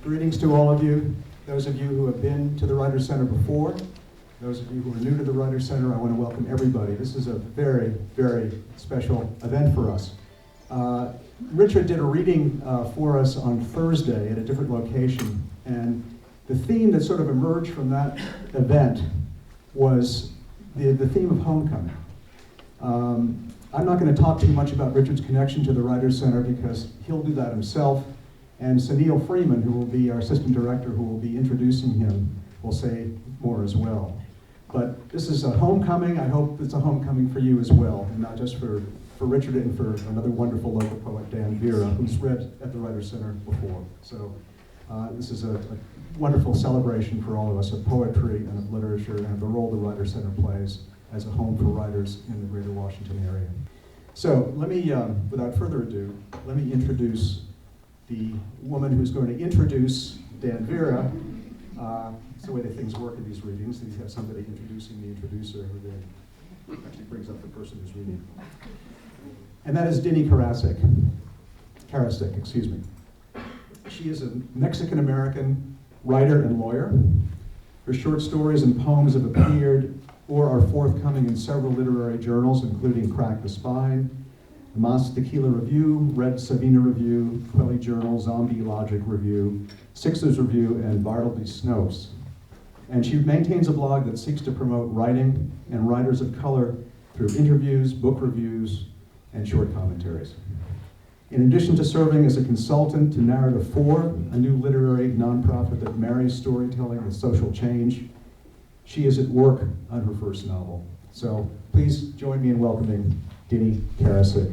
Greetings to all of you. Those of you who have been to the Writers Center before, those of you who are new to the Writers Center, I want to welcome everybody. This is a very, very special event for us. Richard did a reading for us on Thursday at a different location, and the theme that sort of emerged from that event was the theme of homecoming. I'm not going to talk too much about Richard's connection to the Writers Center because he'll do that himself, and Sunil Freeman, who will be our assistant director, who will be introducing him, will say more as well. But this is a homecoming. I hope it's a homecoming for you as well, and not just for Richard and for another wonderful local poet, Dan Vera, who's read at the Writers Center before. So this is a wonderful celebration for all of us of poetry and of literature and of the role the Writers Center plays as a home for writers in the greater Washington area. So let me, without further ado, let me introduce the woman who's going to introduce Dan Vera. It's the way that things work in these readings. You have somebody introducing the introducer who then actually brings up the person who's reading. And that is Dini Karasik, excuse me. She is a Mexican-American writer and lawyer. Her short stories and poems have appeared or are forthcoming in several literary journals, including Crack the Spine, the Mas Tequila Review, Red Savina Review, Quelly Journal, Zombie Logic Review, Sixers Review, and Bartleby Snopes. And she maintains a blog that seeks to promote writing and writers of color through interviews, book reviews, and short commentaries. In addition to serving as a consultant to Narrative 4, a new literary nonprofit that marries storytelling with social change, she is at work on her first novel. So please join me in welcoming Dini Karasik.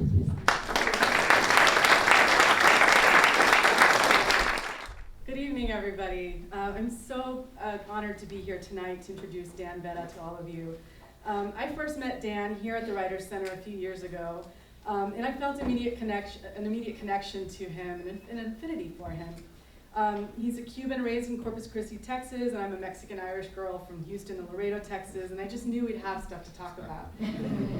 Good evening, everybody. I'm so honored to be here tonight to introduce Dan Vera to all of you. I first met Dan here at the Writers Center a few years ago, and I felt an immediate connection to him and an affinity for him. He's a Cuban raised in Corpus Christi, Texas, and I'm a Mexican-Irish girl from Houston and Laredo, Texas, and I just knew we'd have stuff to talk about.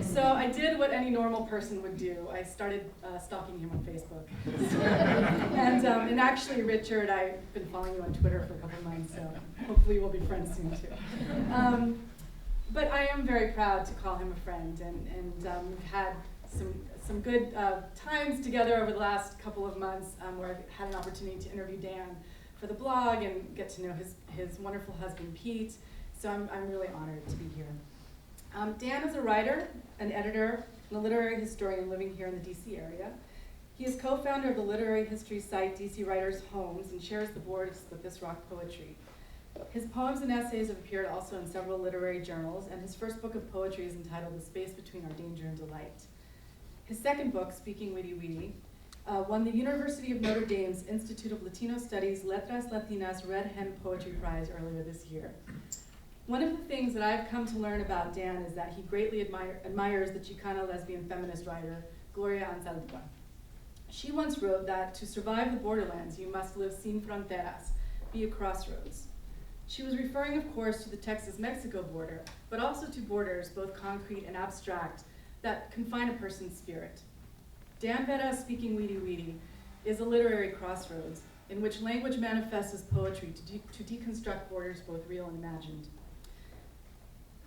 So I did what any normal person would do. I started stalking him on Facebook. And actually, Richard, I've been following you on Twitter for a couple months, so hopefully we'll be friends soon, too. But I am very proud to call him a friend, and we've had some good times together over the last couple of months where I've had an opportunity to interview Dan for the blog and get to know his wonderful husband, Pete. So I'm really honored to be here. Dan is a writer, an editor, and a literary historian living here in the DC area. He is co-founder of the literary history site DC Writers' Homes and shares the boards with This Rock Poetry. His poems and essays have appeared also in several literary journals, and his first book of poetry is entitled The Space Between Our Danger and Delight. His second book, Speaking Witty Witty, won the University of Notre Dame's Institute of Latino Studies Letras Latinas Red Hen Poetry Prize earlier this year. One of the things that I've come to learn about Dan is that he greatly admires the Chicana lesbian feminist writer, Gloria Anzaldúa. She once wrote that to survive the borderlands, you must live sin fronteras, be a crossroads. She was referring, of course, to the Texas-Mexico border, but also to borders, both concrete and abstract, that confine a person's spirit. Dan Vera's Speaking Witty Witty is a literary crossroads in which language manifests as poetry to deconstruct borders both real and imagined.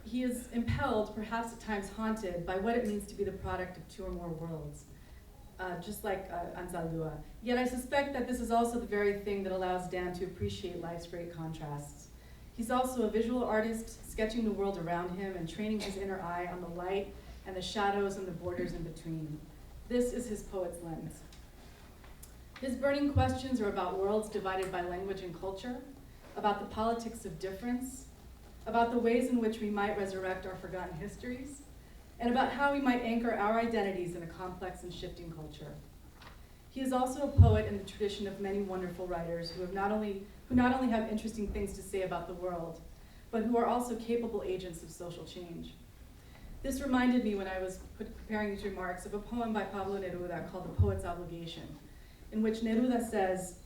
He is impelled, perhaps at times haunted, by what it means to be the product of two or more worlds, just like Anzaldúa. Yet I suspect that this is also the very thing that allows Dan to appreciate life's great contrasts. He's also a visual artist, sketching the world around him and training his inner eye on the light and the shadows and the borders in between. This is his poet's lens. His burning questions are about worlds divided by language and culture, about the politics of difference, about the ways in which we might resurrect our forgotten histories, and about how we might anchor our identities in a complex and shifting culture. He is also a poet in the tradition of many wonderful writers who not only have interesting things to say about the world, but who are also capable agents of social change. This reminded me, when I was preparing these remarks, of a poem by Pablo Neruda called The Poet's Obligation, in which Neruda says,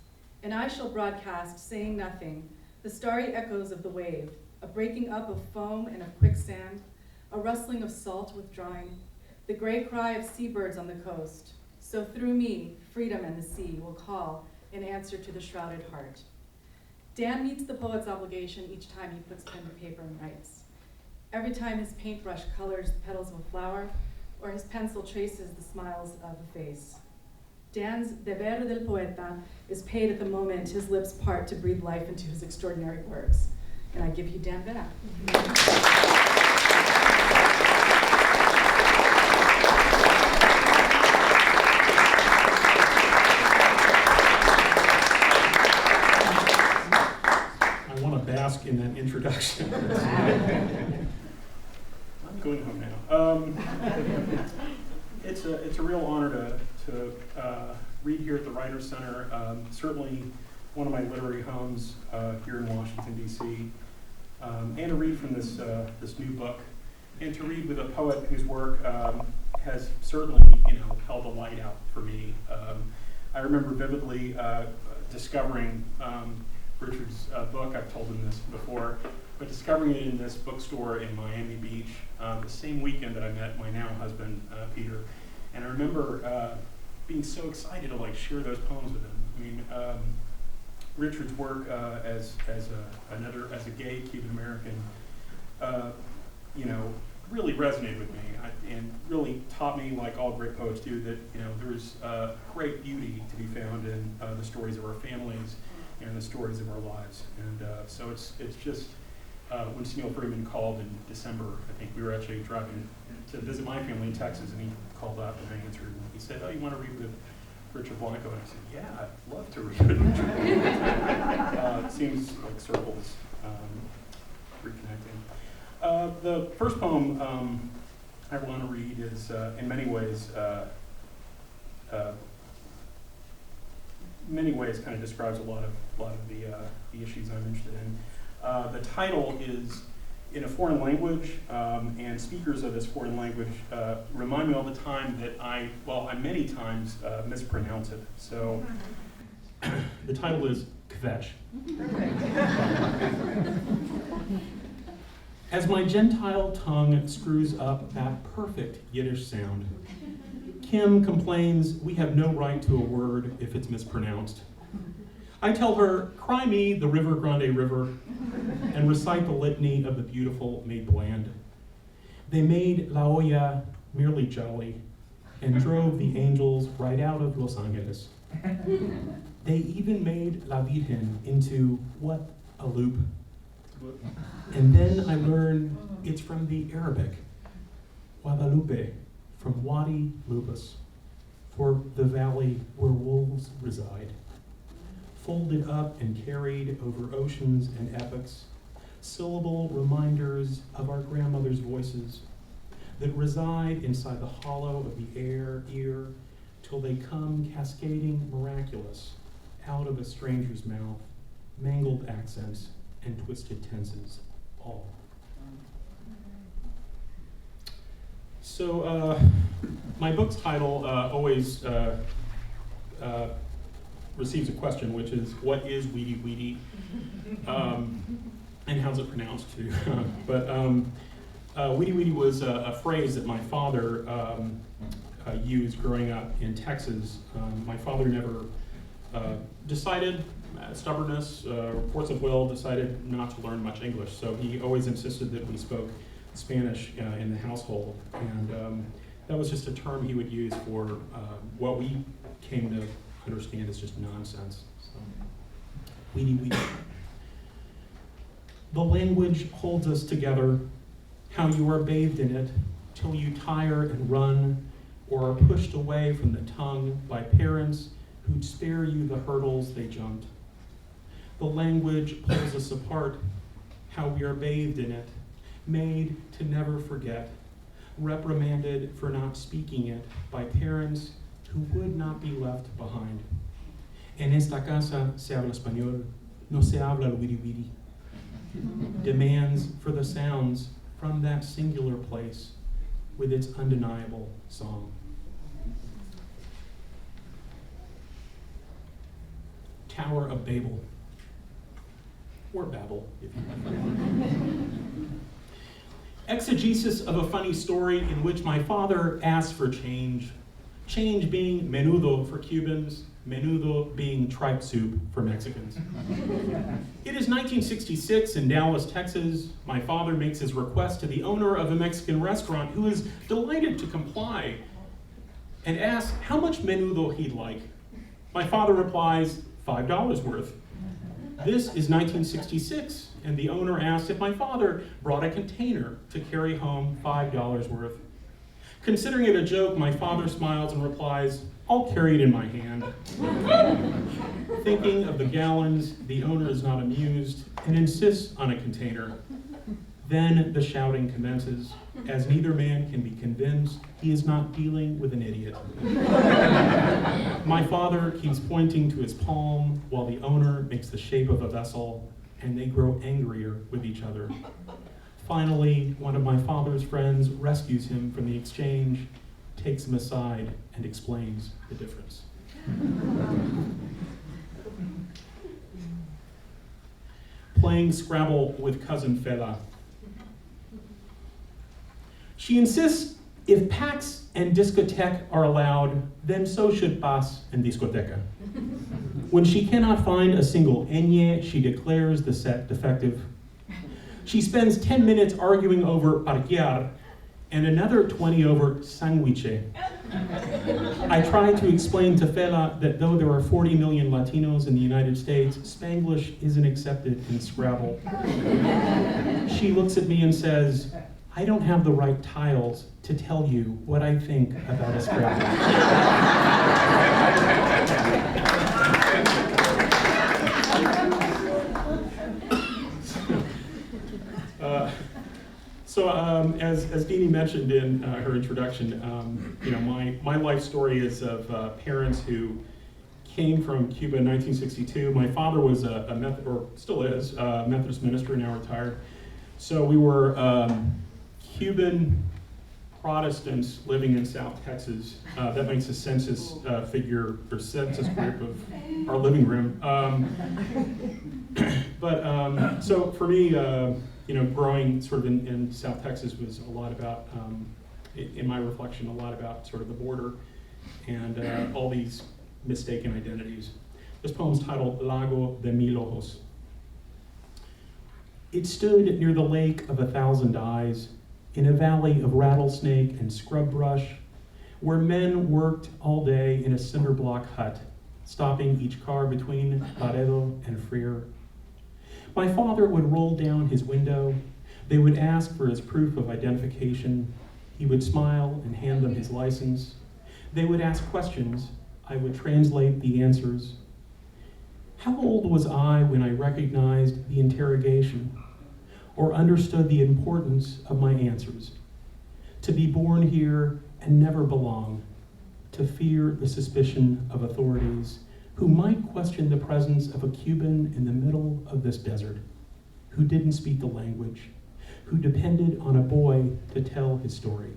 "And I shall broadcast, saying nothing, the starry echoes of the wave, a breaking up of foam and of quicksand, a rustling of salt withdrawing, the gray cry of seabirds on the coast. So through me, freedom and the sea will call in answer to the shrouded heart." Dan meets the poet's obligation each time he puts pen to paper and writes. Every time his paintbrush colors the petals of a flower, or his pencil traces the smiles of a face. Dan's deber del poeta is paid at the moment his lips part to breathe life into his extraordinary works. And I give you Dan Vera. I want to bask in that introduction. I'm going home now. It's a real honor to read here at the Writers Center. Certainly one of my literary homes here in Washington, D.C. And to read from this new book, and to read with a poet whose work has certainly, held a light out for me. I remember vividly discovering Richard's book. I've told him this before, but discovering it in this bookstore in Miami Beach the same weekend that I met my now husband, Peter. And I remember being so excited to share those poems with him. I mean, Richard's work as a gay Cuban American, really resonated with me, and really taught me, like all great poets do, that there's great beauty to be found in the stories of our families and the stories of our lives. And so it's just when Neil Freeman called in December, I think we were actually driving to visit my family in Texas, and he called up and I answered, and he said, "Oh, you want to read with Richard Blanco?" And I said, "Yeah, I'd love to read with Richard Blanco." It seems like circles reconnecting. The first poem I want to read is, in many ways, kind of describes a lot of the issues I'm interested in. The title is in a foreign language, and speakers of this foreign language remind me all the time that I many times mispronounce it. So the title is Kvetch. As my Gentile tongue screws up that perfect Yiddish sound, Kim complains we have no right to a word if it's mispronounced. I tell her, cry me the River Grande River, and recite the litany of the beautiful made bland. They made La Olla merely jolly, and drove the angels right out of Los Angeles. They even made La Virgen into, what, a loop. And then I learn it's from the Arabic, Guadalupe, from Wadi Lupus, for the valley where wolves reside. Folded up and carried over oceans and epochs, syllable reminders of our grandmother's voices that reside inside the hollow of the ear, till they come cascading miraculous out of a stranger's mouth, mangled accents and twisted tenses, all. So my book's title always receives a question, which is, what is Weedy Weedy? And how's it pronounced too? But Weedy Weedy was a phrase that my father used growing up in Texas. My father never decided, stubbornness, force of will, decided not to learn much English. So he always insisted that we spoke Spanish in the household. And that was just a term he would use for what we came to understand as just nonsense. So, weedy weedy. The language holds us together, how you are bathed in it, till you tire and run, or are pushed away from the tongue by parents who'd spare you the hurdles they jumped. The language pulls us apart, how we are bathed in it, made to never forget, reprimanded for not speaking it by parents who would not be left behind. En esta casa se habla español, no se habla el wiri wiri. Demands for the sounds from that singular place with its undeniable song. Tower of Babel, or Babel, if you prefer. Exegesis of a funny story in which my father asks for change change being menudo for Cubans, menudo being tripe soup for Mexicans. It is 1966 in Dallas, Texas. My father makes his request to the owner of a Mexican restaurant, who is delighted to comply, and asks how much menudo he'd like. My father replies, $5 worth. This is 1966, and the owner asked if my father brought a container to carry home $5 worth. Considering it a joke, my father smiles and replies, I'll carry it in my hand. Thinking of the gallons, the owner is not amused and insists on a container. Then the shouting commences, as neither man can be convinced he is not dealing with an idiot. My father keeps pointing to his palm while the owner makes the shape of a vessel, and they grow angrier with each other. Finally, one of my father's friends rescues him from the exchange, takes him aside, and explains the difference. Playing Scrabble with cousin Fela. She insists if PAX and discotheque are allowed, then so should paz and discoteca. When she cannot find a single ñ, she declares the set defective. She spends 10 minutes arguing over parquear and another 20 over sanguiche. I try to explain to Fela that though there are 40 million Latinos in the United States, Spanglish isn't accepted in Scrabble. She looks at me and says, I don't have the right tiles to tell you what I think about a Scrabble. As Deanie mentioned in her introduction, my life story is of parents who came from Cuba in 1962. My father was still is, a Methodist minister, now retired. So we were Cuban Protestants living in South Texas. That makes a census figure or census group of our living room. So for me, growing sort of in South Texas was a lot about, in my reflection, a lot about sort of the border and all these mistaken identities. This poem's titled Lago de Mil Ojos. It stood near the lake of 1,000 eyes, in a valley of rattlesnake and scrub brush, where men worked all day in a cinder block hut, stopping each car between Laredo and Freer. My father would roll down his window. They would ask for his proof of identification. He would smile and hand them his license. They would ask questions. I would translate the answers. How old was I when I recognized the interrogation or understood the importance of my answers? To be born here and never belong, to fear the suspicion of authorities who might question the presence of a Cuban in the middle of this desert, who didn't speak the language, who depended on a boy to tell his story,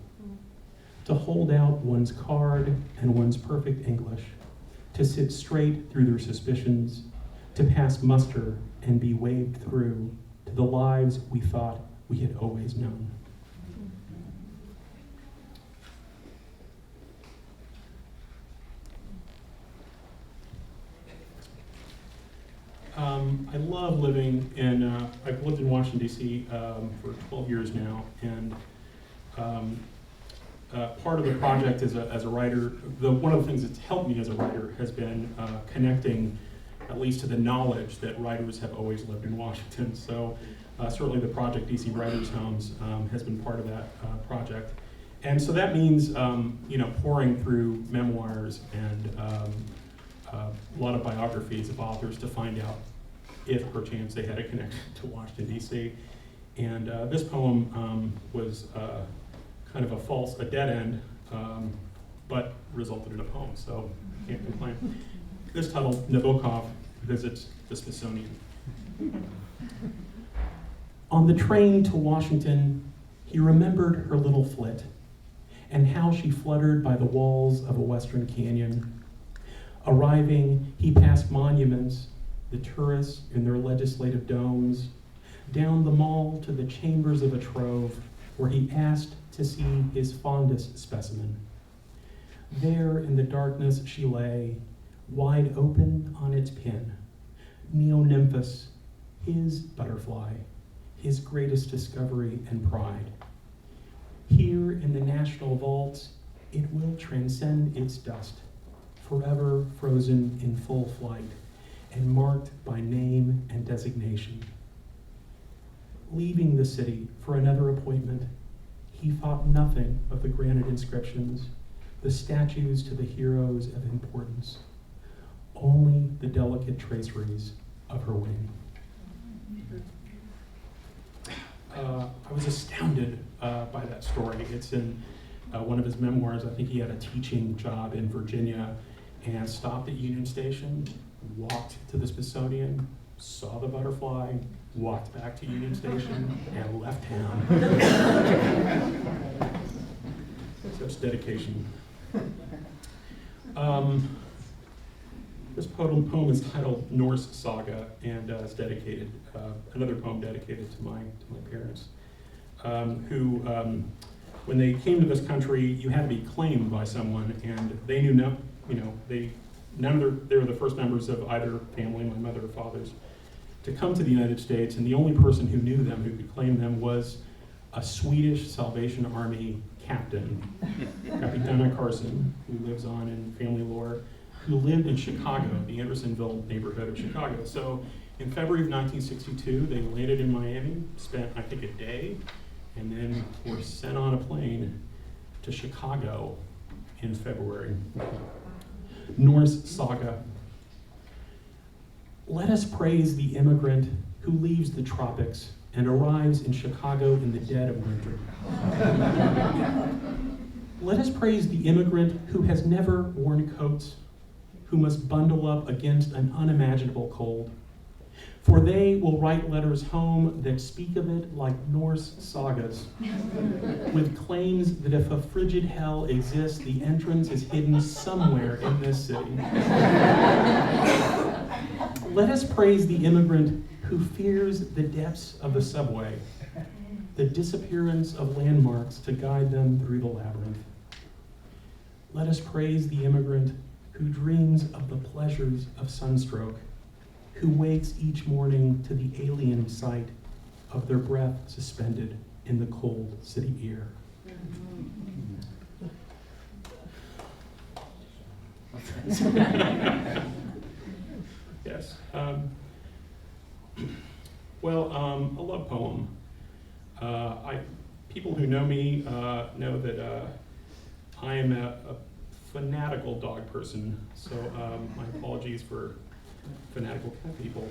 to hold out one's card and one's perfect English, to sit straight through their suspicions, to pass muster and be waved through to the lives we thought we had always known. I love living in, I've lived in Washington, D.C. For 12 years now, and part of the project as a writer, one of the things that's helped me as a writer has been connecting at least to the knowledge that writers have always lived in Washington. So certainly the project DC Writers Homes has been part of that project. And so that means pouring through memoirs and a lot of biographies of authors to find out if perchance they had a connection to Washington, D.C. And this poem was kind of a dead end, but resulted in a poem, so can't complain. This titled Nabokov Visits the Smithsonian. On the train to Washington, he remembered her little flit and how she fluttered by the walls of a western canyon. Arriving, he passed monuments, the tourists in their legislative domes, down the mall to the chambers of a trove, where he asked to see his fondest specimen. There in the darkness she lay, wide open on its pin. Neonymphus, his butterfly, his greatest discovery and pride. Here in the national vaults, it will transcend its dust, forever frozen in full flight and marked by name and designation. Leaving the city for another appointment, he thought nothing of the granite inscriptions, the statues to the heroes of importance, only the delicate traceries of her wing. I was astounded by that story. It's in one of his memoirs. I think he had a teaching job in Virginia and stopped at Union Station, walked to the Smithsonian, saw the butterfly, walked back to Union Station, and left town. Such dedication. This poem is titled Norse Saga, and it's dedicated, another poem dedicated to my parents, who, when they came to this country, you had to be claimed by someone, and they knew they were the first members of either family, my mother or father's, to come to the United States, and the only person who knew them, who could claim them, was a Swedish Salvation Army captain, Capitana Carson, who lives on in family lore, who lived in Chicago, the Andersonville neighborhood of Chicago. So in February of 1962, they landed in Miami, spent, I think, a day, and then were sent on a plane to Chicago in February. Norse Saga. Let us praise the immigrant who leaves the tropics and arrives in Chicago in the dead of winter. Let us praise the immigrant who has never worn coats, who must bundle up against an unimaginable cold. For they will write letters home that speak of it like Norse sagas, with claims that if a frigid hell exists, the entrance is hidden somewhere in this city. Let us praise the immigrant who fears the depths of the subway, the disappearance of landmarks to guide them through the labyrinth. Let us praise the immigrant who dreams of the pleasures of sunstroke, who wakes each morning to the alien sight of their breath suspended in the cold city air. Yes. A love poem. People who know me know that I am a fanatical dog person, so my apologies for fanatical cat people.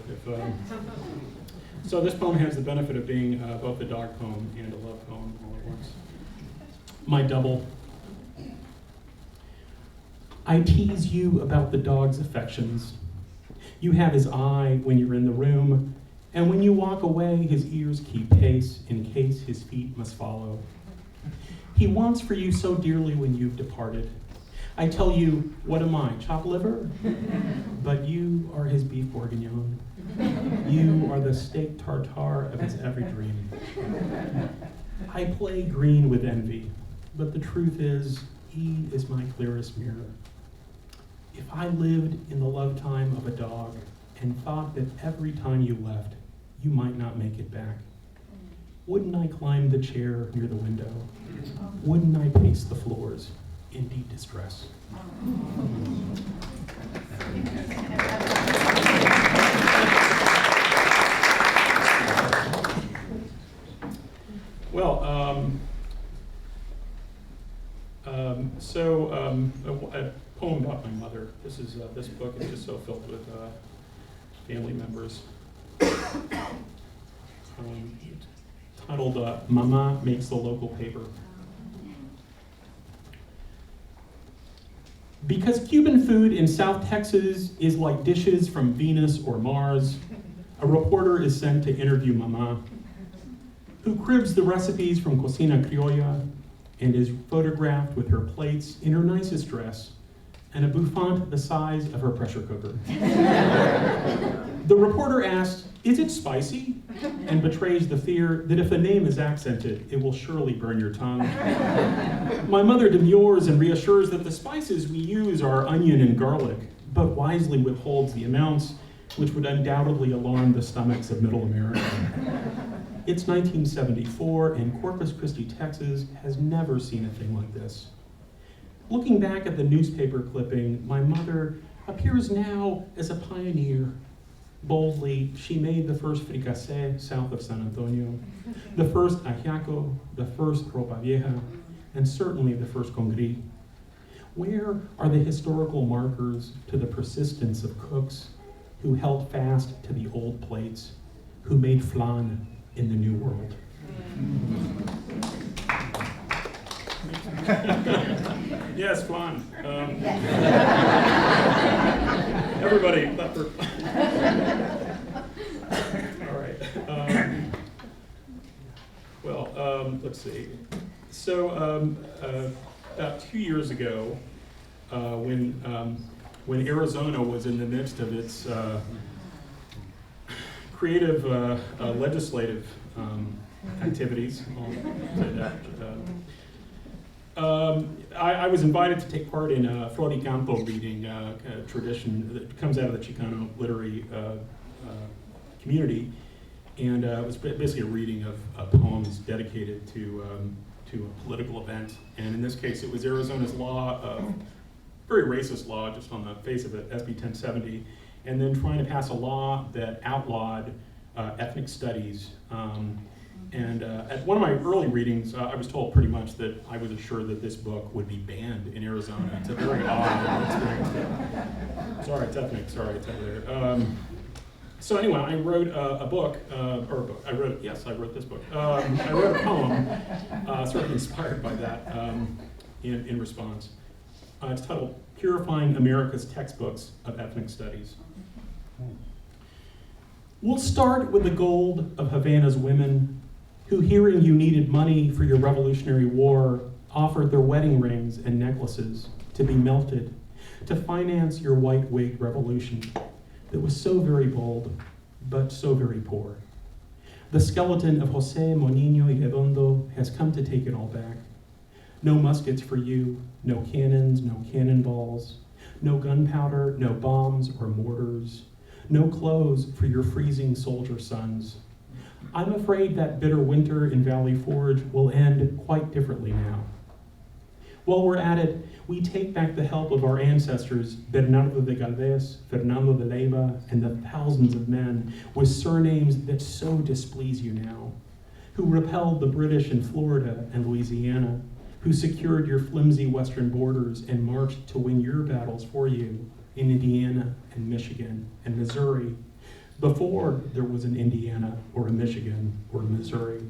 So this poem has the benefit of being both a dog poem and a love poem all at once. My double. I tease you about the dog's affections. You have his eye when you're in the room, and when you walk away, his ears keep pace in case his feet must follow. He wants for you so dearly when you've departed. I tell you, what am I, chopped liver? But you are his beef bourguignon. You are the steak tartare of his every dream. I play green with envy, but the truth is, he is my clearest mirror. If I lived in the love time of a dog and thought that every time you left, you might not make it back, wouldn't I climb the chair near the window? Wouldn't I pace the floors in deep distress? A poem about my mother. This book is just so filled with family members. Titled Mama Makes the Local Paper. Because Cuban food in South Texas is like dishes from Venus or Mars, a reporter is sent to interview Mama, who cribs the recipes from Cocina Criolla and is photographed with her plates in her nicest dress and a bouffant the size of her pressure cooker. The reporter asks, "Is it spicy?" and betrays the fear that if a name is accented, it will surely burn your tongue. My mother demurs and reassures that the spices we use are onion and garlic, but wisely withholds the amounts which would undoubtedly alarm the stomachs of Middle America. It's 1974, and Corpus Christi, Texas has never seen a thing like this. Looking back at the newspaper clipping, my mother appears now as a pioneer. Boldly, she made the first fricassé south of San Antonio, the first ajiaco, the first ropa vieja, and certainly the first congri. Where are the historical markers to the persistence of cooks who held fast to the old plates, who made flan in the New World? Yes, flan. Everybody, leopard. All right. Let's see. So about 2 years ago, when Arizona was in the midst of its creative legislative activities, I'll say that. I was invited to take part in a Flor y Campo reading, a tradition that comes out of the Chicano literary community, and it was basically a reading of poems dedicated to a political event. And in this case, it was Arizona's law, very racist law, just on the face of it, SB 1070, and then trying to pass a law that outlawed ethnic studies. And at one of my early readings, I was told pretty much that I was assured that this book would be banned in Arizona. It's a very odd experience. Sorry, it's ethnic. Sorry, it's over there. So anyway, I wrote a book, I wrote this book. I wrote a poem, sort of inspired by that, in response. It's titled Purifying America's Textbooks of Ethnic Studies. We'll start with the gold of Havana's women, who, hearing you needed money for your Revolutionary War, offered their wedding rings and necklaces to be melted to finance your white wig revolution that was so very bold, but so very poor. The skeleton of Jose Monino y Redondo has come to take it all back. No muskets for you, no cannons, no cannonballs, no gunpowder, no bombs or mortars, no clothes for your freezing soldier sons. I'm afraid that bitter winter in Valley Forge will end quite differently now. While we're at it, we take back the help of our ancestors, Bernardo de Galvez, Fernando de Leyva, and the thousands of men with surnames that so displease you now, who repelled the British in Florida and Louisiana, who secured your flimsy western borders and marched to win your battles for you in Indiana and Michigan and Missouri, before there was an Indiana or a Michigan or a Missouri.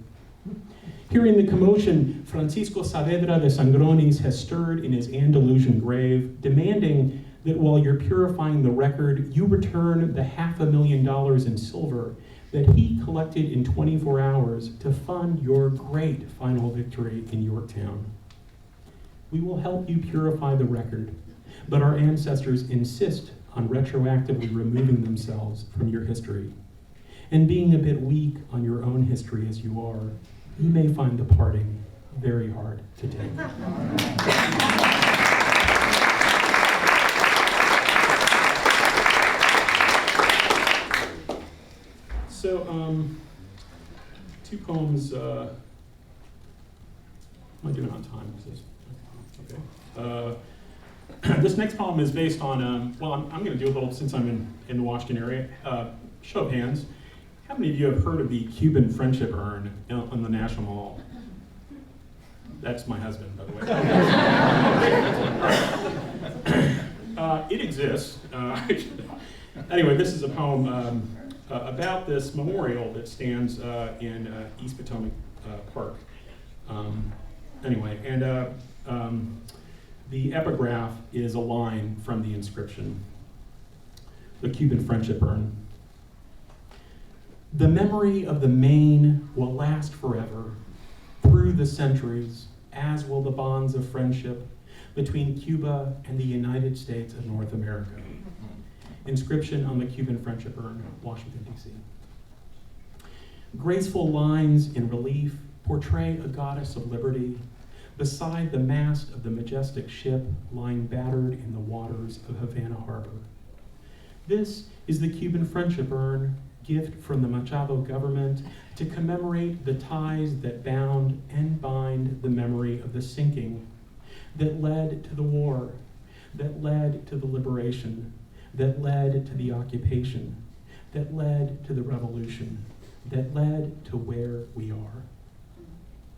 Hearing the commotion, Francisco Saavedra de Sangronis has stirred in his Andalusian grave, demanding that while you're purifying the record, you return the $500,000 in silver that he collected in 24 hours to fund your great final victory in Yorktown. We will help you purify the record, but our ancestors insist on retroactively removing themselves from your history. And being a bit weak on your own history as you are, you may find the parting very hard to take. So, two poems. Am I doing on time? Okay. This next poem is based on, I'm going to do a little, since I'm in the Washington area. Show of hands. How many of you have heard of the Cuban friendship urn on the National Mall? That's my husband, by the way. It exists. Anyway, this is a poem about this memorial that stands in East Potomac Park. The epigraph is a line from the inscription, the Cuban friendship urn. The memory of the Maine will last forever, through the centuries, as will the bonds of friendship between Cuba and the United States of North America. Inscription on the Cuban friendship urn, Washington, D.C. Graceful lines in relief portray a goddess of liberty beside the mast of the majestic ship lying battered in the waters of Havana Harbor. This is the Cuban Friendship Urn, gift from the Machado government to commemorate the ties that bound and bind the memory of the sinking that led to the war, that led to the liberation, that led to the occupation, that led to the revolution, that led to where we are.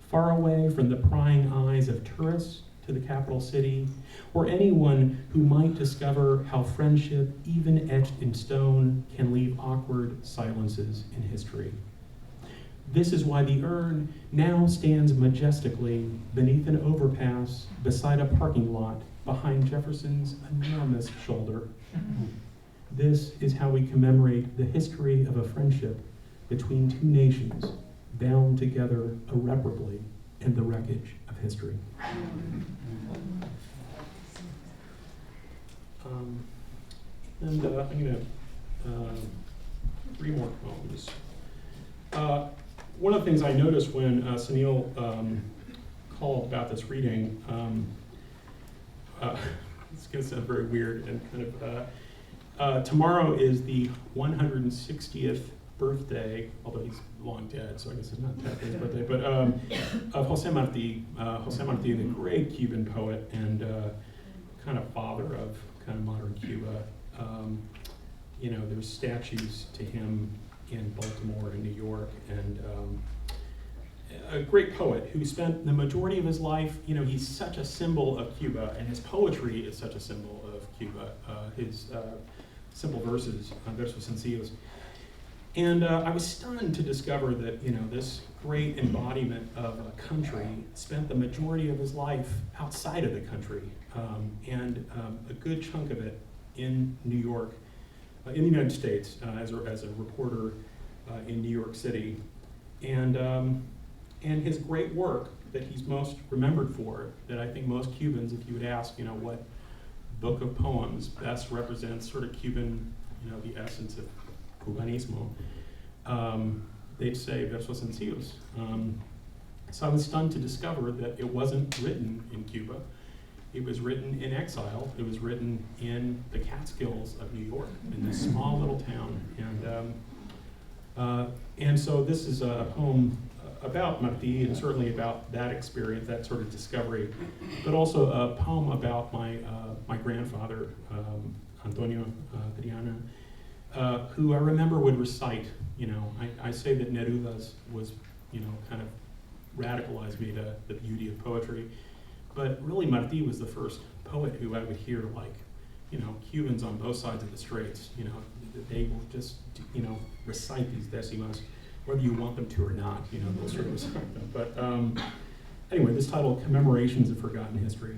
Far away from the prying eyes of tourists to the capital city, or anyone who might discover how friendship, even etched in stone, can leave awkward silences in history. This is why the urn now stands majestically beneath an overpass beside a parking lot behind Jefferson's enormous shoulder. This is how we commemorate the history of a friendship between two nations bound together irreparably in the wreckage of history. I'm going to three more poems. One of the things I noticed when Sunil called about this reading, it's going to sound very weird and kind of, tomorrow is the 160th birthday, although he's long dead, so I guess it's not technically his birthday, but of Jose Marti. Jose Marti, the great Cuban poet and kind of father of kind of modern Cuba. There's statues to him in Baltimore and New York, and a great poet who spent the majority of his life, he's such a symbol of Cuba, and his poetry is such a symbol of Cuba. His simple verses, versos sencillos. And I was stunned to discover that, this great embodiment of a country spent the majority of his life outside of the country, and a good chunk of it in New York, in the United States, as a reporter in New York City. And his great work that he's most remembered for, that I think most Cubans, if you would ask, what book of poems best represents sort of Cuban, the essence of Cubanismo, they'd say versos sencillos. So I was stunned to discover that it wasn't written in Cuba. It was written in exile. It was written in the Catskills of New York, in this small little town. And so this is a poem about Martí, and certainly about that experience, that sort of discovery, but also a poem about my grandfather, Antonio Triana, who I remember would recite. I say that Neruda's was, kind of radicalized me to the beauty of poetry, but really Martí was the first poet who I would hear, like, Cubans on both sides of the straits, they will just, recite these decimas, whether you want them to or not, they'll sort of recite them. But anyway, this title, Commemorations of Forgotten History.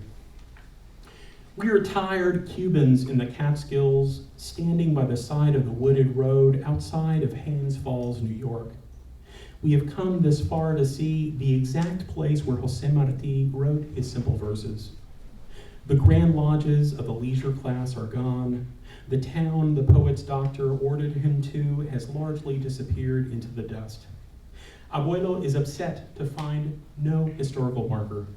We are tired Cubans in the Catskills, standing by the side of the wooded road outside of Haynes Falls, New York. We have come this far to see the exact place where Jose Martí wrote his simple verses. The grand lodges of the leisure class are gone. The town the poet's doctor ordered him to has largely disappeared into the dust. Abuelo is upset to find no historical marker,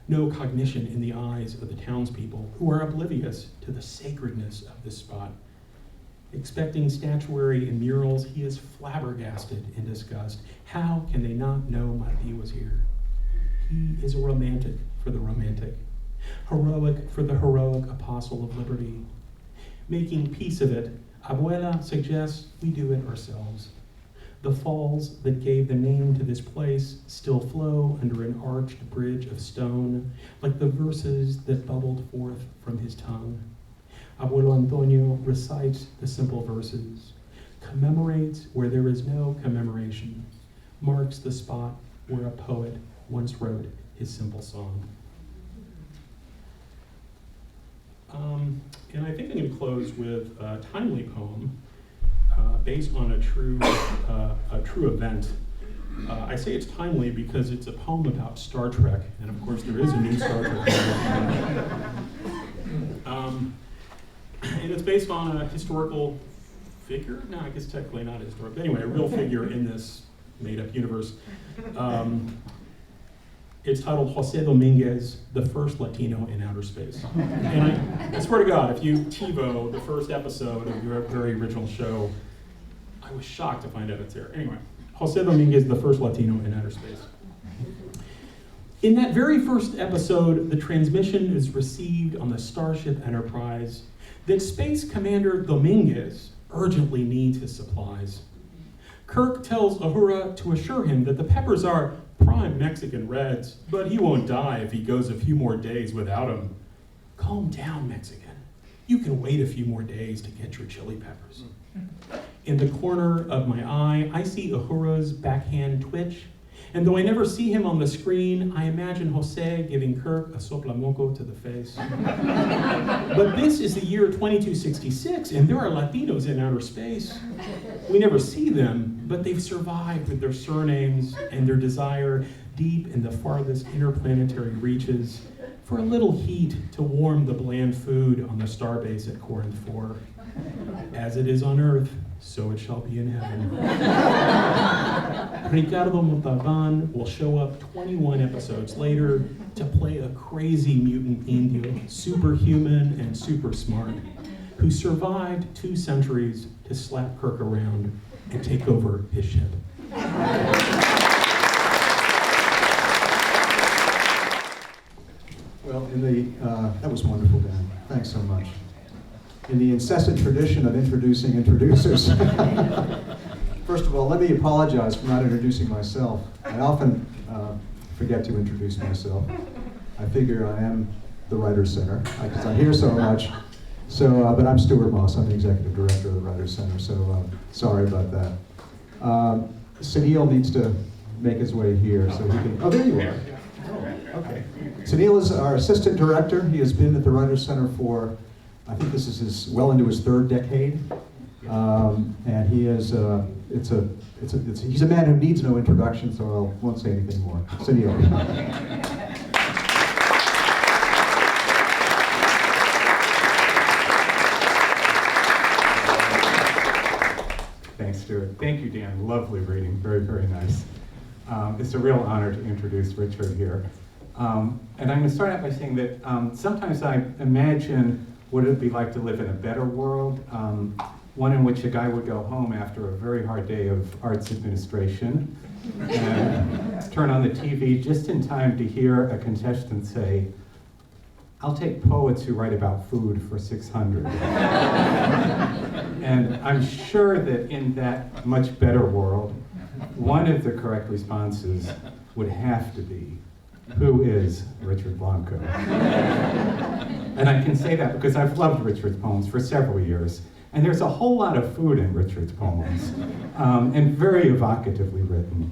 no cognition in the eyes of the townspeople who are oblivious to the sacredness of this spot. Expecting statuary and murals, he is flabbergasted in disgust. How can they not know Martí was here? He is a romantic for the romantic, heroic for the heroic apostle of liberty. Making peace of it, Abuela suggests we do it ourselves. The falls that gave the name to this place still flow under an arched bridge of stone, like the verses that bubbled forth from his tongue. Abuelo Antonio recites the simple verses, commemorates where there is no commemoration, marks the spot where a poet once wrote his simple song. And I think I'm going to close with a timely poem based on a true event. I say it's timely because it's a poem about Star Trek, and of course there is a new Star Trek. And it's based on a historical figure. No, I guess technically not historical. But anyway, a real figure in this made-up universe. It's titled Jose Dominguez, the First Latino in Outer Space. And I swear to God, if you TiVo the first episode of your very original show, I was shocked to find out it's there. Anyway, Jose Dominguez, the First Latino in Outer Space. In that very first episode, the transmission is received on the Starship Enterprise that Space Commander Dominguez urgently needs his supplies. Kirk tells Uhura to assure him that the peppers are prime Mexican reds, but he won't die if he goes a few more days without them. Calm down, Mexican. You can wait a few more days to get your chili peppers. In the corner of my eye, I see Uhura's backhand twitch, and though I never see him on the screen, I imagine Jose giving Kirk a soplamoco to the face. But this is the year 2266, and there are Latinos in outer space. We never see them, but they've survived with their surnames and their desire deep in the farthest interplanetary reaches for a little heat to warm the bland food on the starbase at Corinth 4. As it is on Earth, so it shall be in heaven. Ricardo Montalban will show up 21 episodes later to play a crazy mutant Indio, superhuman and super smart, who survived 2 centuries to slap Kirk around and take over his ship. Well, that was wonderful, Dan. Thanks so much. In the incessant tradition of introducing introducers, first of all, let me apologize for not introducing myself. I often forget to introduce myself. I figure I am the Writers' Center because I hear so much. So, but I'm Stuart Moss. I'm the executive director of the Writers' Center. So sorry about that. Sunil needs to make his way here so he can. Oh, there you are. Oh, okay. Sunil is our assistant director. He has been at the Writers' Center for, I think this is well into his 3rd decade, and he is he's a man who needs no introduction, so I won't say anything more. Sunil. Thanks, Stuart. Thank you, Dan. Lovely reading. Very, very nice. It's a real honor to introduce Richard here. And I'm going to start out by saying that sometimes I imagine what it would be like to live in a better world, one in which a guy would go home after a very hard day of arts administration and turn on the TV just in time to hear a contestant say, "I'll take poets who write about food for $600." And I'm sure that in that much better world, one of the correct responses would have to be, who is Richard Blanco? And I can say that because I've loved Richard's poems for several years. And there's a whole lot of food in Richard's poems, and very evocatively written.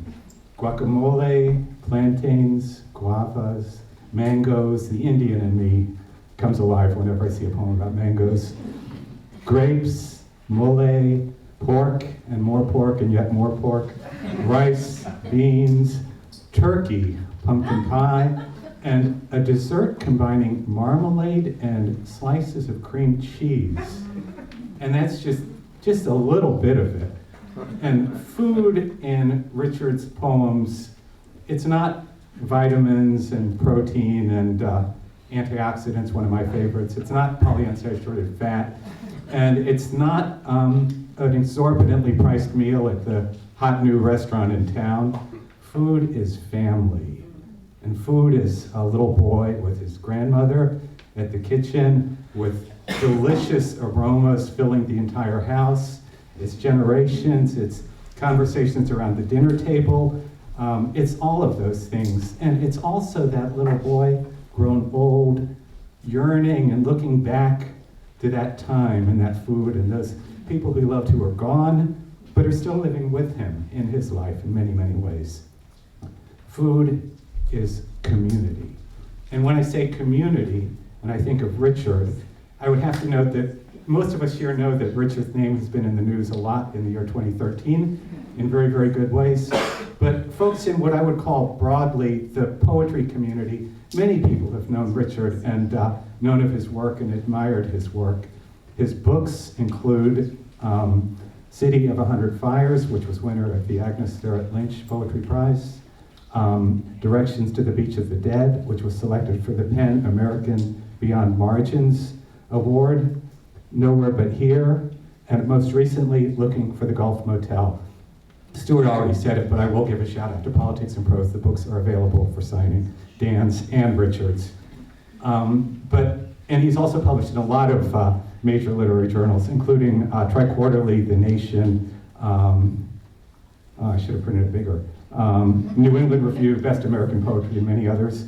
Guacamole, plantains, guavas, mangoes. The Indian in me comes alive whenever I see a poem about mangoes. Grapes, mole, pork, and more pork, and yet more pork. Rice, beans, turkey, pumpkin pie, and a dessert combining marmalade and slices of cream cheese. And that's just a little bit of it. And food in Richard's poems, it's not vitamins and protein and antioxidants, one of my favorites. It's not polyunsaturated fat. And it's not an exorbitantly priced meal at the hot new restaurant in town. Food is family. And food is a little boy with his grandmother at the kitchen with delicious aromas filling the entire house. It's generations, it's conversations around the dinner table. It's all of those things. And it's also that little boy grown old, yearning and looking back to that time and that food and those people he loved who are gone, but are still living with him in his life in many, many ways. Food is community. And when I say community, and I think of Richard, I would have to note that most of us here know that Richard's name has been in the news a lot in the year 2013 in very, very good ways. But folks in what I would call broadly the poetry community, many people have known Richard and known of his work and admired his work. His books include City of 100 Fires, which was winner of the Agnes Sterrett Lynch Poetry Prize. Directions to the Beach of the Dead, which was selected for the PEN American Beyond Margins Award. Nowhere But Here, and most recently, Looking for the Gulf Motel. Stuart already said it, but I will give a shout out to Politics and Prose. The books are available for signing, Dan's and Richard's. And he's also published in a lot of major literary journals, including Tri-Quarterly, The Nation, I should have printed it bigger, New England Review, Best American Poetry, and many others.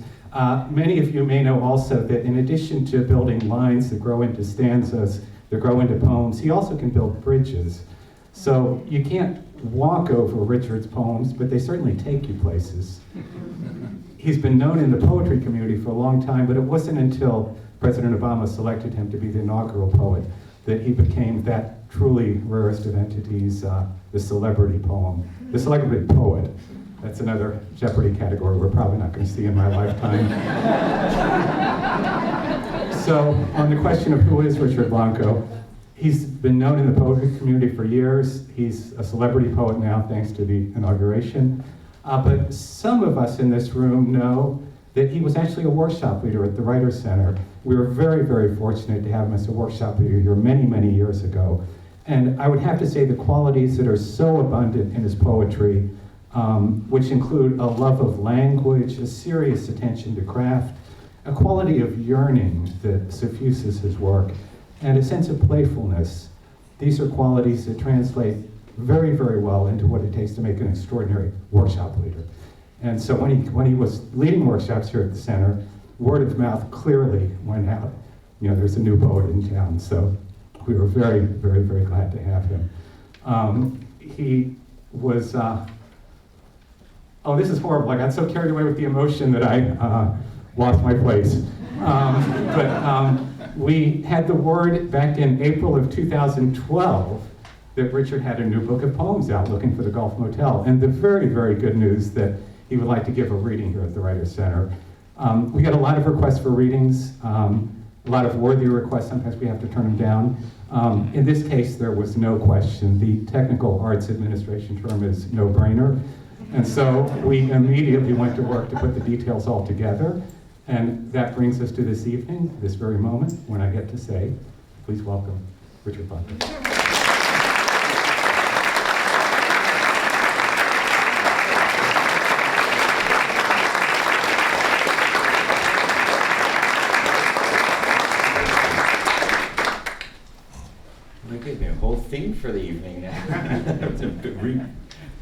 Many of you may know also that in addition to building lines that grow into stanzas, that grow into poems, he also can build bridges. So you can't walk over Richard's poems, but they certainly take you places. He's been known in the poetry community for a long time, but it wasn't until President Obama selected him to be the inaugural poet that he became that truly rarest of entities, the celebrity poem, the celebrity poet. That's another Jeopardy category we're probably not going to see in my lifetime. So, on the question of who is Richard Blanco, he's been known in the poetry community for years. He's a celebrity poet now, thanks to the inauguration. But some of us in this room know that he was actually a workshop leader at the Writers' Center. We were very, very fortunate to have him as a workshop leader here many, many years ago. And I would have to say the qualities that are so abundant in his poetry, which include a love of language, a serious attention to craft, a quality of yearning that suffuses his work, and a sense of playfulness. These are qualities that translate very, very well into what it takes to make an extraordinary workshop leader. And so when he was leading workshops here at the center, word of mouth clearly went out. You know, there's a new poet in town, so we were very, very, very glad to have him. He was, oh, this is horrible. I got so carried away with the emotion that I lost my place. We had the word back in April of 2012 that Richard had a new book of poems out, Looking for the Gulf Motel, and the very, very good news that he would like to give a reading here at the Writers' Center. We got a lot of requests for readings, a lot of worthy requests. Sometimes we have to turn them down. In this case, there was no question. The technical arts administration term is no-brainer. And so we immediately went to work to put the details all together. And that brings us to this evening, this very moment, when I get to say, please welcome Richard Blanco. They gave me a whole theme for the evening.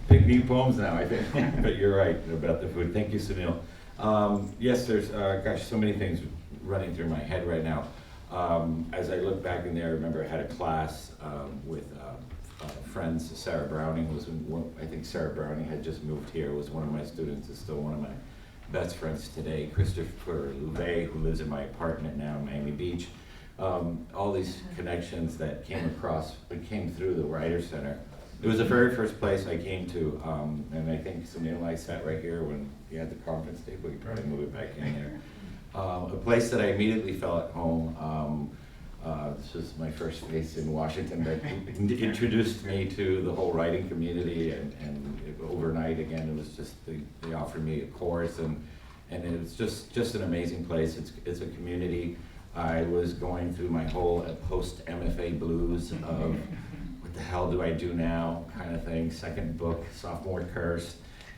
Pick new poems now, I think. But you're right about the food. Thank you, Sunil. Yes, there's, gosh, so many things running through my head right now. As I look back in there, I remember I had a class with friends. Sarah Browning was, I think Sarah Browning had just moved here, was one of my students, is still one of my best friends today. Christopher Louvet, who lives in my apartment now in Miami Beach. All these connections that came through the Writers' Center. It was the very first place I came to, and I think Sunil and I sat right here when you had the conference table. You probably move it back in there. A place that I immediately felt at home. This was my first face in Washington that introduced me to the whole writing community, and overnight again, it was just, they offered me a course, and it was just an amazing place. It's a community. I was going through my whole post-MFA blues of what the hell do I do now kind of thing, second book, sophomore curse.